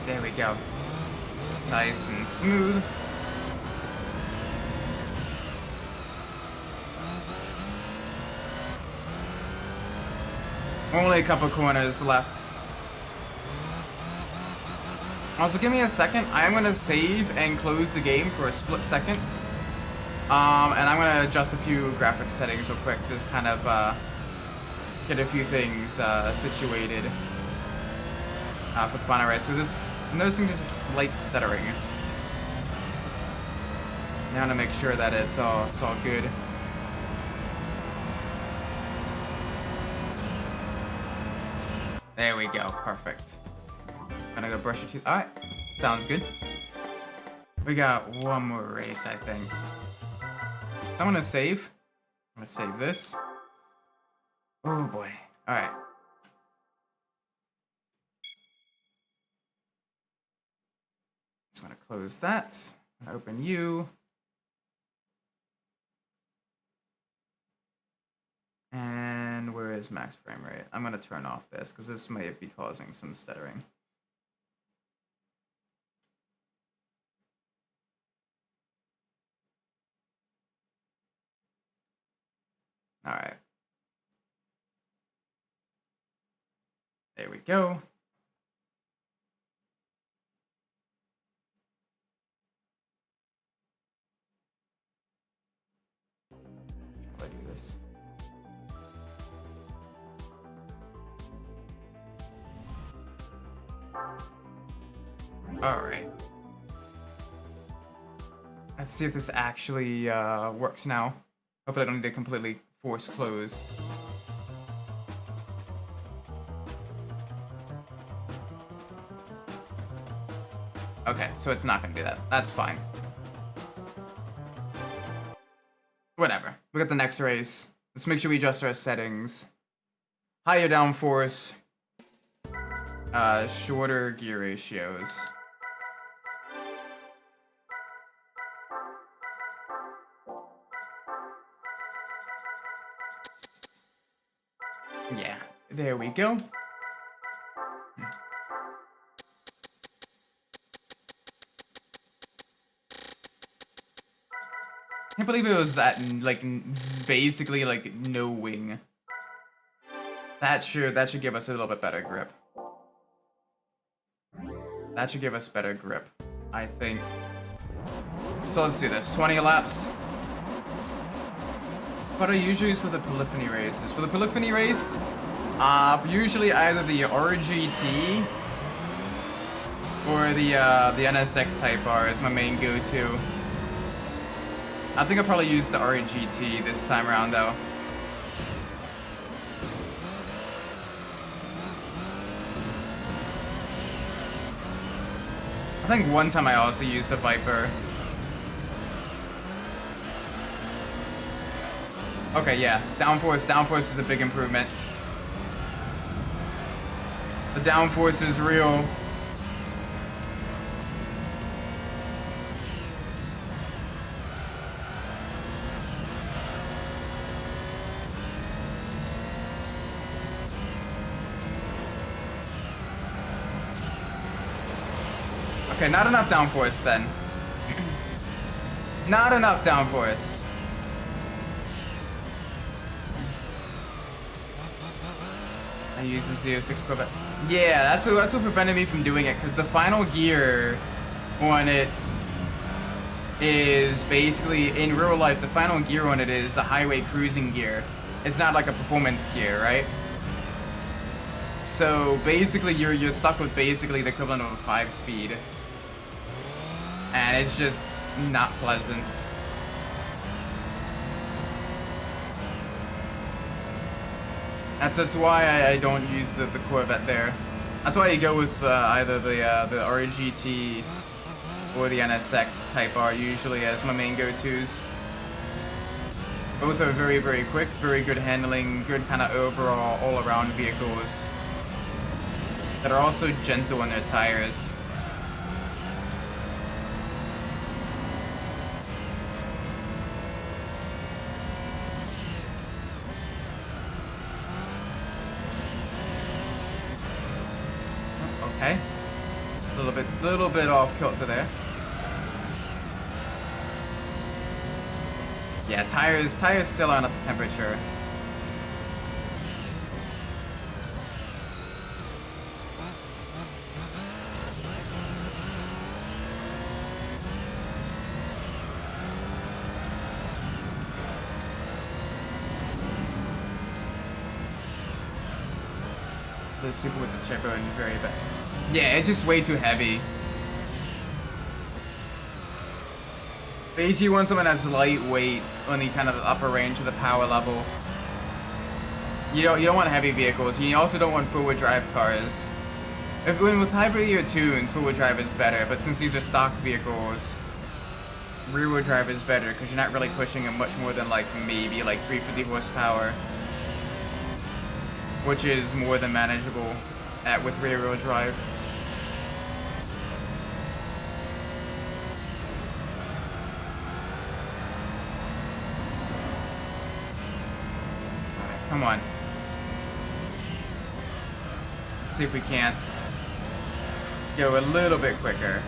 A: There we go. Nice and smooth. Only a couple corners left. Also, give me a second. I am gonna save and close the game for a split second. And I'm gonna adjust a few graphics settings real quick to kind of get a few things situated for the final race. So this, I'm noticing just a slight stuttering. Now to make sure that it's all good. There we go, perfect. Gonna go brush your teeth. All right, sounds good. We got one more race, I think. So I'm gonna save. I'm gonna save this. Oh boy. All right. Just wanna close that. Open you. And where is max frame rate? I'm gonna turn off this because this may be causing some stuttering. All right. There we go. How do I do this? All right. Let's see if this actually works now. Hopefully I don't need to completely force close. Okay, so it's not gonna do that. That's fine. Whatever. Look at the next race. Let's make sure we adjust our settings. Higher downforce. Shorter gear ratios. Yeah, there we go. Can't believe it was at like basically like no wing. That should give us a little bit better grip. That should give us better grip, I think. So let's do this. 20 laps. What I usually use for the polyphony races. For the polyphony race, usually either the RGT or the NSX Type R is my main go-to. I think I'll probably use the RGT this time around though. I think one time I also used a Viper. Okay, yeah, downforce is a big improvement. The downforce is real. Okay, not enough downforce then. Not enough downforce. I use the 06 Corvette. Yeah, that's what prevented me from doing it, because the final gear on it is basically, in real life, the final gear on it is a highway cruising gear. It's not like a performance gear, right? So basically you're stuck with basically the equivalent of a 5-speed. And it's just not pleasant. That's why I don't use the Corvette there. That's why you go with either the RGT or the NSX Type R usually as my main go-tos. Both are very, very quick, very good handling, good kind of overall, all-around vehicles that are also gentle on their tires. Okay, little bit off kilter there. Yeah, tires still aren't up to temperature. the Super with the turbo and very bad. Yeah, it's just way too heavy. Basically, you want someone that's lightweight on the kind of the upper range of the power level. You don't want heavy vehicles. You also don't want four-wheel drive cars. With hybrid or tunes, four-wheel drive is better. But since these are stock vehicles, rear-wheel drive is better because you're not really pushing them much more than like maybe like 350 horsepower, which is more than manageable with rear-wheel drive. Alright, come on. Let's see if we can't go a little bit quicker.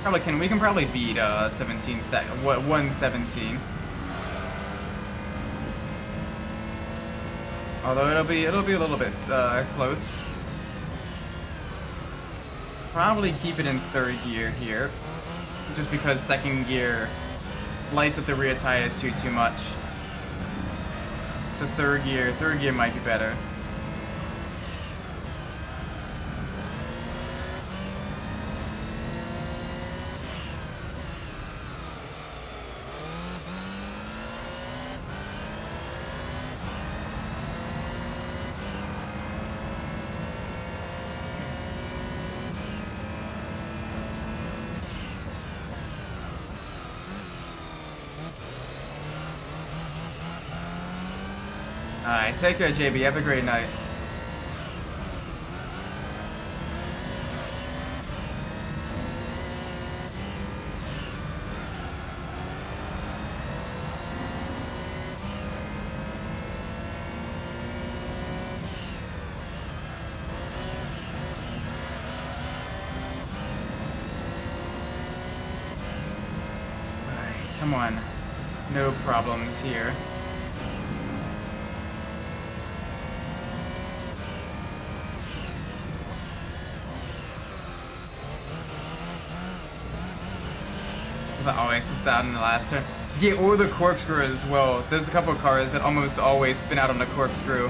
A: We can probably beat 117. Although it'll be a little bit close. Probably keep it in third gear here, just because second gear lights up the rear tires too much. So third gear might be better. Alright, take care, JB. Have a great night. Alright, come on. No problems here. That always slips out in the last turn. Yeah, or the corkscrew as well. There's a couple of cars that almost always spin out on the corkscrew,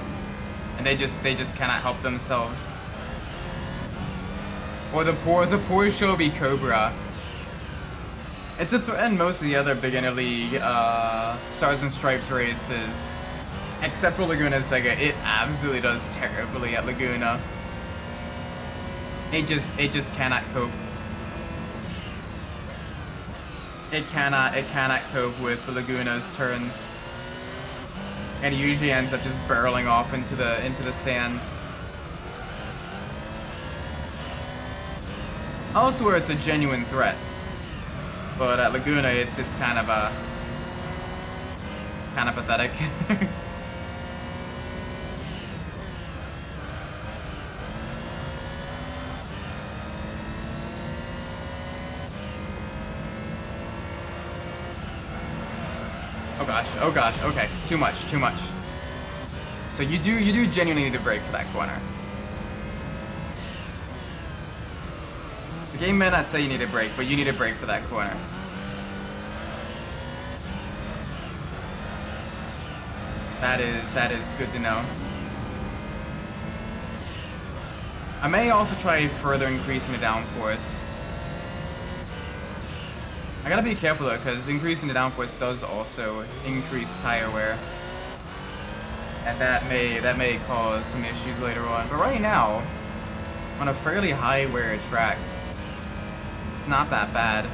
A: and they just cannot help themselves. Or the poor Shelby Cobra. It's a threat in most of the other beginner league Stars and Stripes races, except for Laguna Seca. It absolutely does terribly at Laguna. It just cannot cope. It cannot cope with the Laguna's turns, and it usually ends up just barreling off into the sand. Also, where it's a genuine threat, but at Laguna, it's kind of pathetic. Oh gosh, okay. Too much. So you do genuinely need to brake for that corner. The game may not say you need a brake, but you need a brake for that corner. That is good to know. I may also try further increasing the downforce. I gotta be careful though, because increasing the downforce does also increase tire wear, and that may cause some issues later on. But right now, on a fairly high wear track, it's not that bad.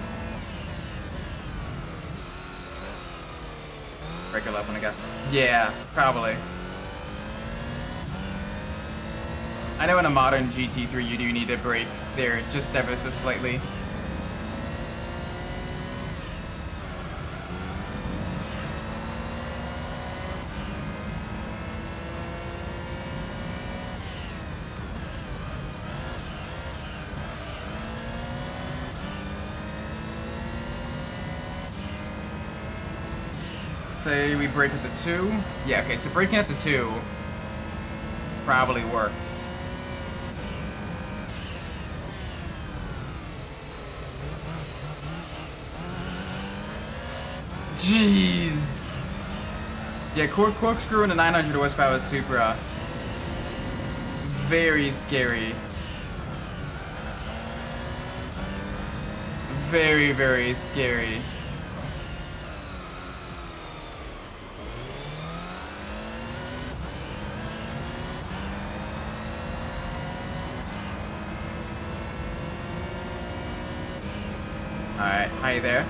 A: Brake it up when I got. Yeah, probably. I know in a modern GT3 you do need to brake there just ever so slightly. Say we brake at the 2. Yeah, okay, so braking at the 2 probably works. Jeez. Yeah, corkscrew and a 900 horsepower Supra. very scary. Very, very scary. Alright, hi there.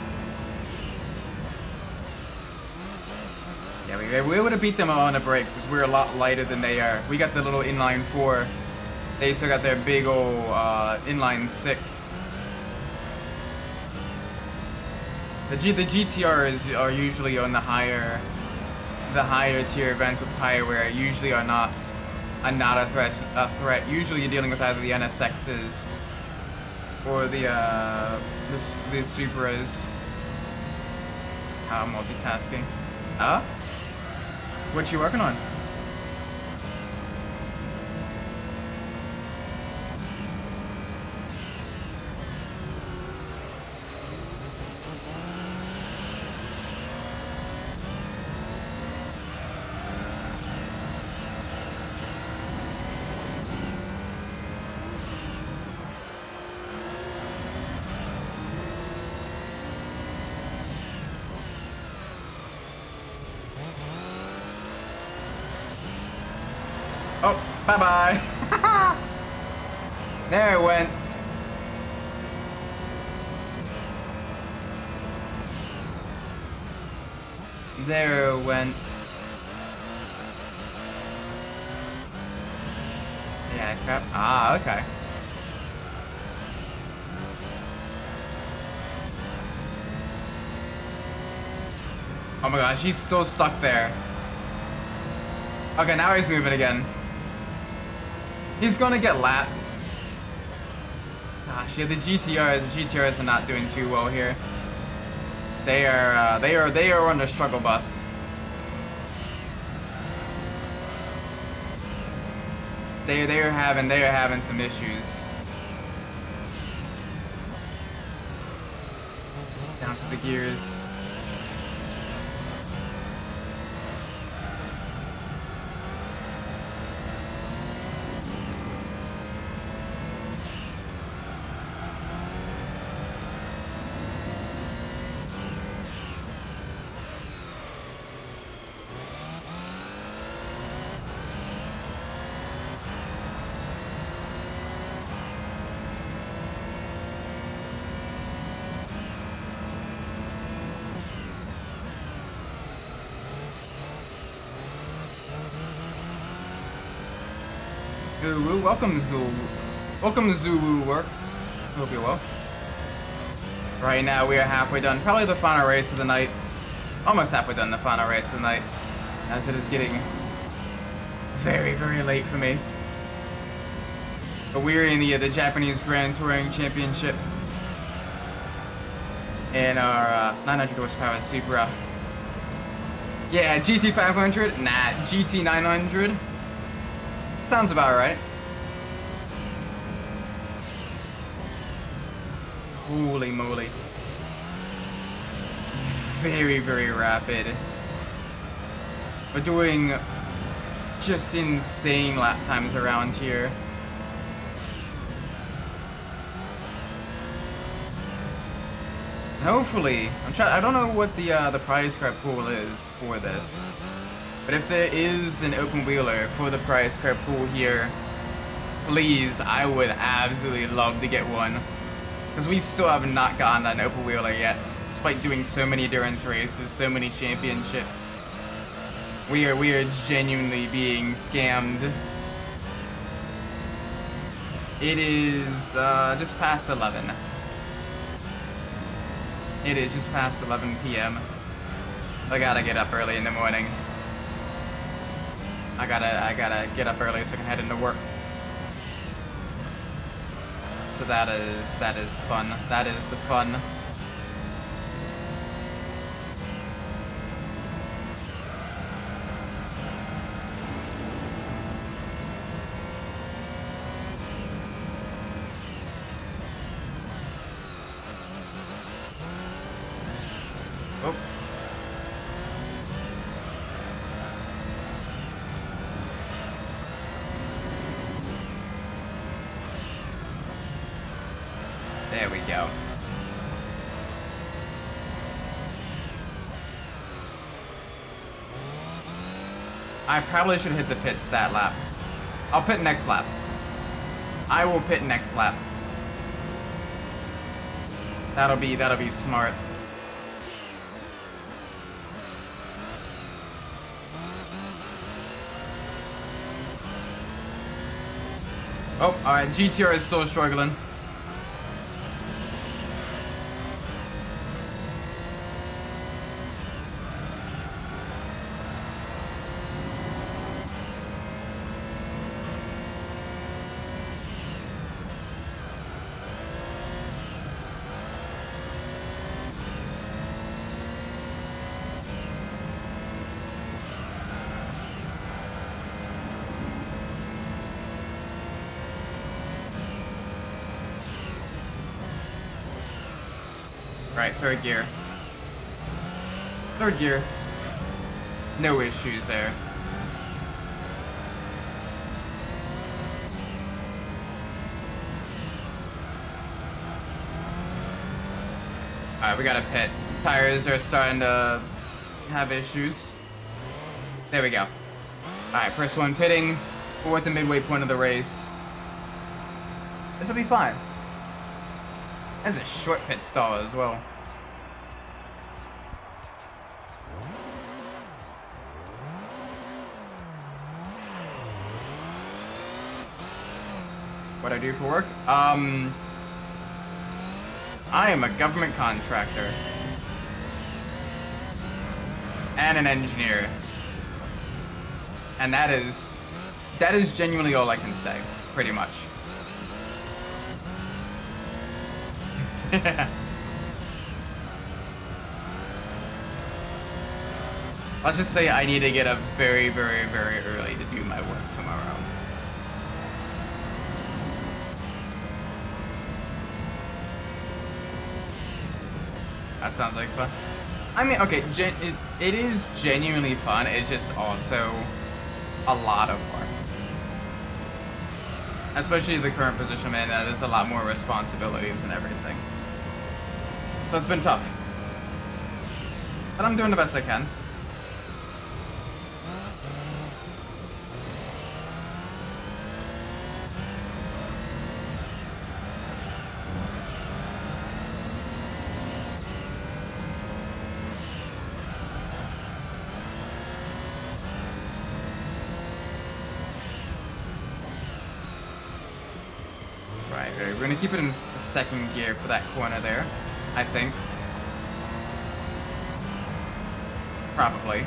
A: Yeah, we would have beat them on the brakes because we're a lot lighter than they are. We got the little inline 4. They still got their big old inline 6. The GTRs are usually on the higher tier Ventil tire where usually are not a threat. Usually you're dealing with either the NSXs or the Supras. Multitasking. What you working on? Oh, bye-bye. There it went. There it went. Yeah, crap. Ah, okay. Oh my gosh, he's still stuck there. Okay, now he's moving again. He's gonna get lapped. Gosh, yeah, the GTRs are not doing too well here. They are on the struggle bus. They are having some issues. Down to the gears. Welcome Zulu Works. Hope you're well. Right now we are halfway done. Probably the final race of the night. Almost halfway done the final race of the night. As it is getting very, very late for me. But we're in the Japanese Grand Touring Championship. In our 900 horsepower Supra. Yeah, GT500? Nah, GT900. Sounds about right. Holy moly. Very, very rapid. We're doing just insane lap times around here. And hopefully, I don't know what the prize card pool is for this. But if there is an open wheeler for the prize card pool here, please, I would absolutely love to get one. Because we still have not gotten an open wheeler yet, despite doing so many endurance races, so many championships. We are genuinely being scammed. It is just past 11. It is just past 11 p.m. I gotta get up early in the morning. I gotta get up early so I can head into work. So that is fun. That is the fun. Oh. go. I probably should hit the pits that lap. I'll pit next lap. I will pit next lap. That'll be smart. Oh, alright, GTR is still struggling. Right, third gear. Third gear. No issues there. Alright, we got a pit. Tires are starting to have issues. There we go. Alright, first one pitting. We're at the midway point of the race. This will be fine. That's a short pit stall as well. What I do for work? I am a government contractor. And an engineer. And that is genuinely all I can say, pretty much. Let's just say I need to get up very, very, very early to do my work tomorrow. That sounds like fun. I mean, okay, it is genuinely fun. It's just also a lot of work. Especially the current position I'm in, there's a lot more responsibilities and everything. So it's been tough. But I'm doing the best I can. Right, we're gonna keep it in second gear for that corner there, I think. Probably.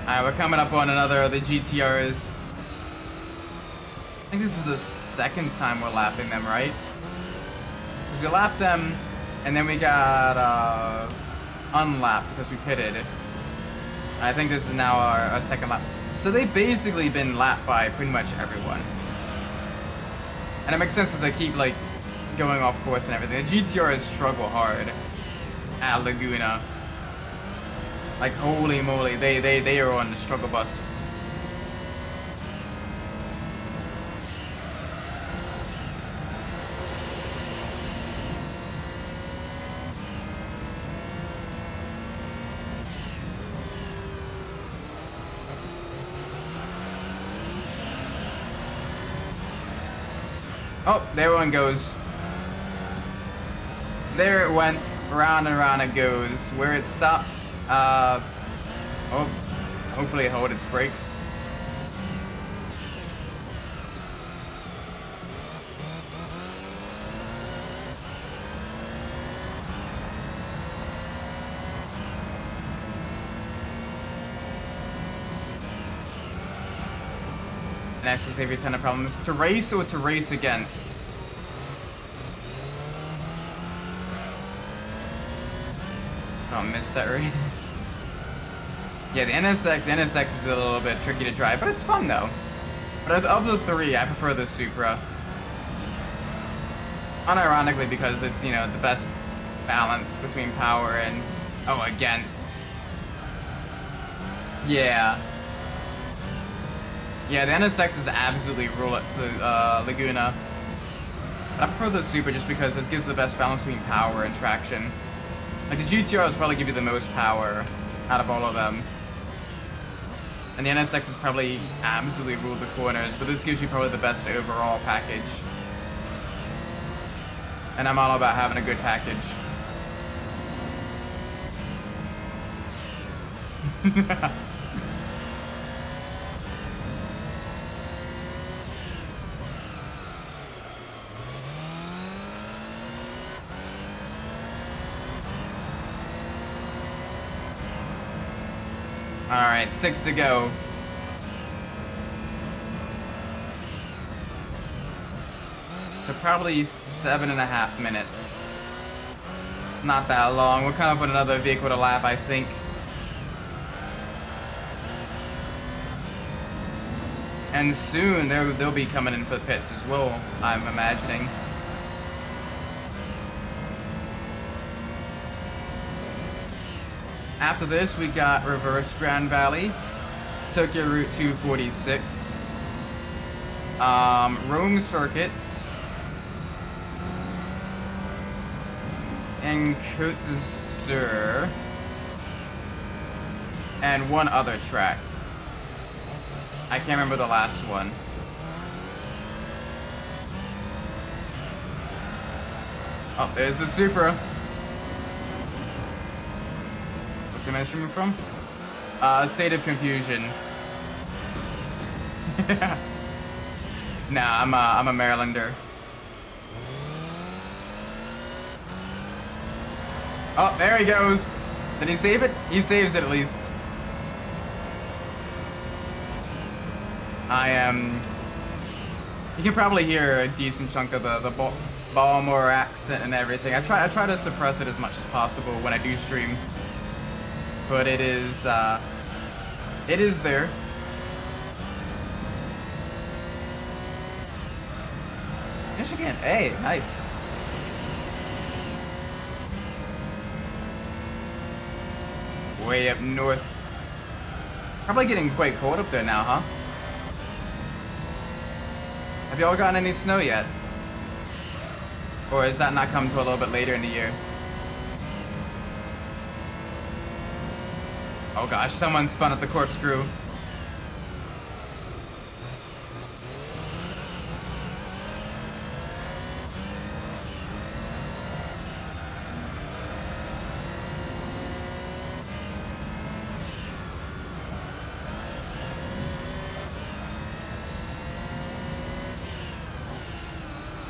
A: Alright, we're coming up on another of the GTRs. I think this is the second time we're lapping them, right? Because we lapped them, and then we got unlapped because we pitted. I think this is now our second lap. So they've basically been lapped by pretty much everyone. And it makes sense because they keep like going off course and everything. The GTRs struggle hard at Laguna. Like holy moly, they are on the struggle bus. Oh, there one goes. There it went. Round and round it goes. Where it stops, oh, hopefully it hold its brakes. Next, let's save you a ton of problems. To race or to race against? Oh, missed that race. Yeah, the NSX is a little bit tricky to drive, but it's fun though. But of the three, I prefer the Supra. Unironically, because it's, you know, the best balance between power and, oh, against. Yeah. Yeah, the NSX is absolutely rule at Laguna. I prefer the Supra just because this gives the best balance between power and traction. Like the GTRs probably give you the most power out of all of them. And the NSX has probably absolutely ruled the corners, but this gives you probably the best overall package. And I'm all about having a good package. Alright, 6 to go. So probably 7.5 minutes. Not that long. We'll come up with another vehicle to lap, I think. And soon they'll be coming in for the pits as well, I'm imagining. After this, we got Reverse Grand Valley, Tokyo Route 246, Rome Circuits, and Côte d'Azur, and one other track. I can't remember the last one. Oh, there's the Supra. What's the instrument from? State of Confusion. Nah, I'm a Marylander. Oh, there he goes. Did he save it? He saves it at least. You can probably hear a decent chunk of the Baltimore accent and everything. I try to suppress it as much as possible when I do stream, but it is there. Michigan, hey, nice. Way up north. Probably getting quite cold up there now, huh? Have y'all gotten any snow yet? Or has that not come till a little bit later in the year? Oh gosh, someone spun at the corkscrew.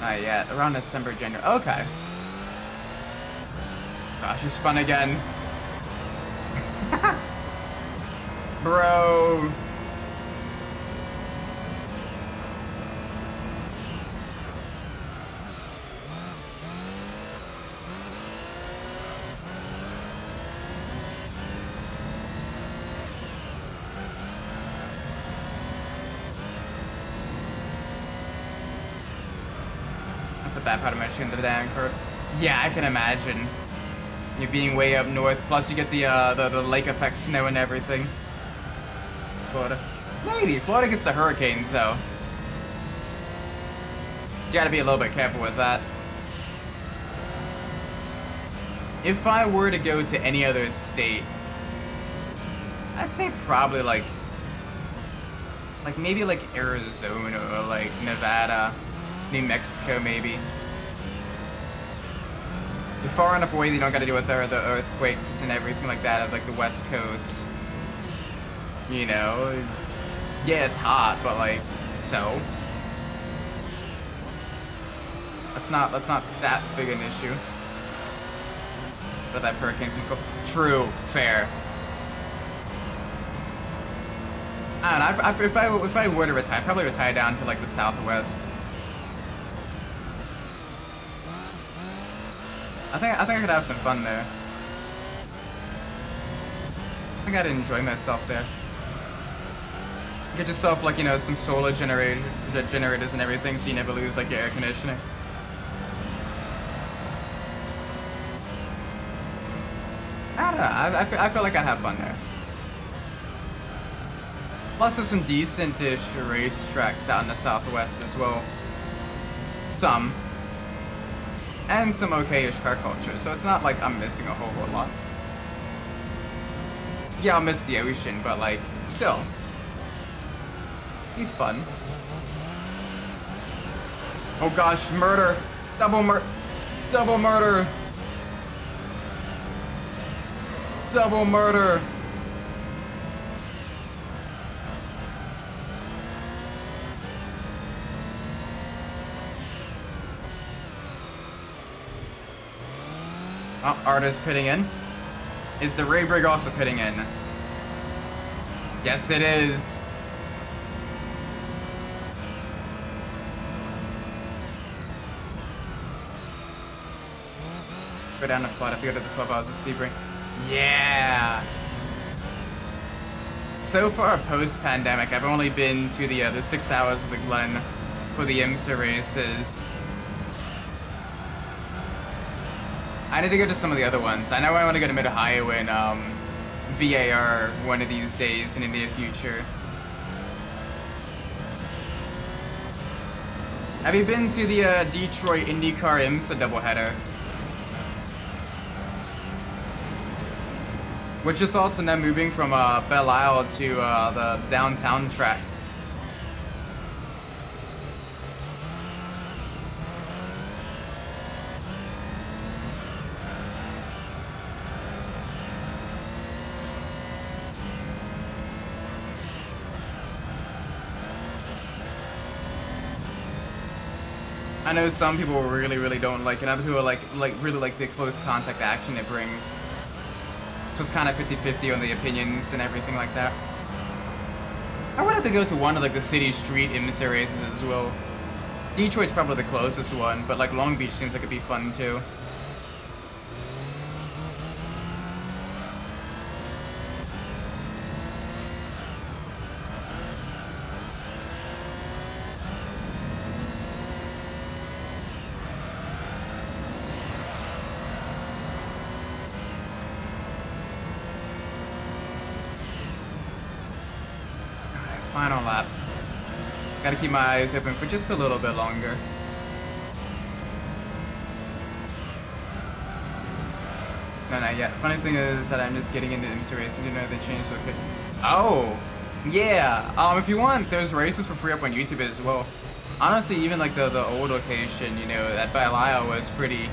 A: Not yet. Around December, January. Okay. Gosh, you spun again. Bro. That's a bad part of Michigan, the damn curve. Yeah, I can imagine. You being way up north, plus you get the lake effect snow and everything. Florida. Maybe. Florida gets the hurricanes, though. You gotta be a little bit careful with that. If I were to go to any other state, I'd say probably like maybe like Arizona or like Nevada, New Mexico maybe. You're far enough away that you don't gotta deal with the earthquakes and everything like that of like the West Coast. You know, it's hot, but like, so. That's not that big an issue. But that hurricane's gonna go. True, fair. I don't know, if I were to retire, I'd probably retire down to like the Southwest. I think I could have some fun there. I think I'd enjoy myself there. Get yourself like, you know, some solar generators and everything, so you never lose like your air conditioning. I don't know. I feel like I'd have fun there. Plus, there's some decent-ish racetracks out in the Southwest as well. Some. and some okay-ish car culture, so it's not like I'm missing a whole lot. Yeah, I'll miss the ocean, but like, still. Be fun. Oh gosh, murder! Double murder! Double murder! Double murder! Oh, Artist pitting in. Is the Ray Brig also pitting in? Yes, it is. Go down to flood. I have to go to the 12 hours of Sebring. Yeah. So far, post-pandemic, I've only been to the 6 hours of the Glen for the IMSA races. I need to go to some of the other ones. I know I want to go to Mid-Ohio and VAR one of these days in the near future. Have you been to the Detroit IndyCar IMSA doubleheader? What's your thoughts on them moving from Belle Isle to the downtown track? I know some people really don't like it, and other people really like the close contact action it brings. So it's kind of 50-50 on the opinions and everything like that. I would have to go to one of like the city street IMSA races as well. Detroit's probably the closest one, but like Long Beach seems like it'd be fun too. Final lap. Gotta keep my eyes open for just a little bit longer. No, not yet. Funny thing is that I'm just getting into IMSA racing. You know they changed the location. Oh, yeah. If you want, there's races for free up on YouTube as well. Honestly, even like the old location, you know, at Belle Isle was pretty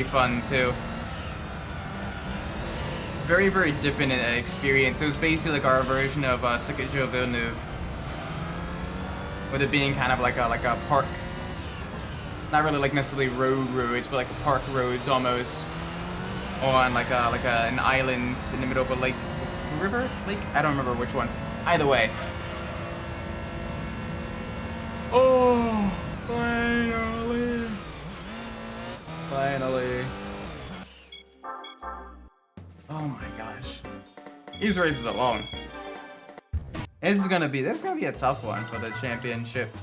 A: fun too. Very different experience. It was basically like our version of Circuit Gilles Villeneuve, with it being kind of like a park, not really like necessarily roads, but like park roads almost, on like an island in the middle of a lake, river, lake. I don't remember which one. Either way. Oh, finally. Oh my gosh. These races are long. This is gonna be a tough one for the championship.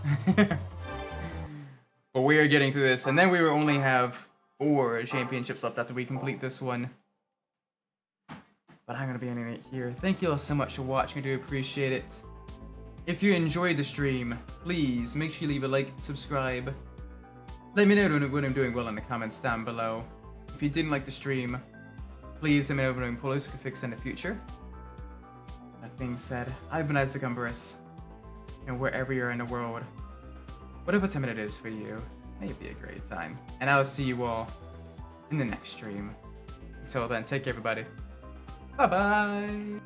A: But we are getting through this, and then we will only have 4 championships left after we complete this one. But I'm gonna be ending it here. Thank you all so much for watching. I do appreciate it. If you enjoyed the stream, please make sure you leave a like, subscribe. Let me know when I'm doing well in the comments down below. If you didn't like the stream, please let me know what Umbras can fix in the future. That being said, I've been Isaac Umbras, and wherever you're in the world, whatever time it is for you, may it be a great time. And I'll see you all in the next stream. Until then, take care everybody. Bye bye!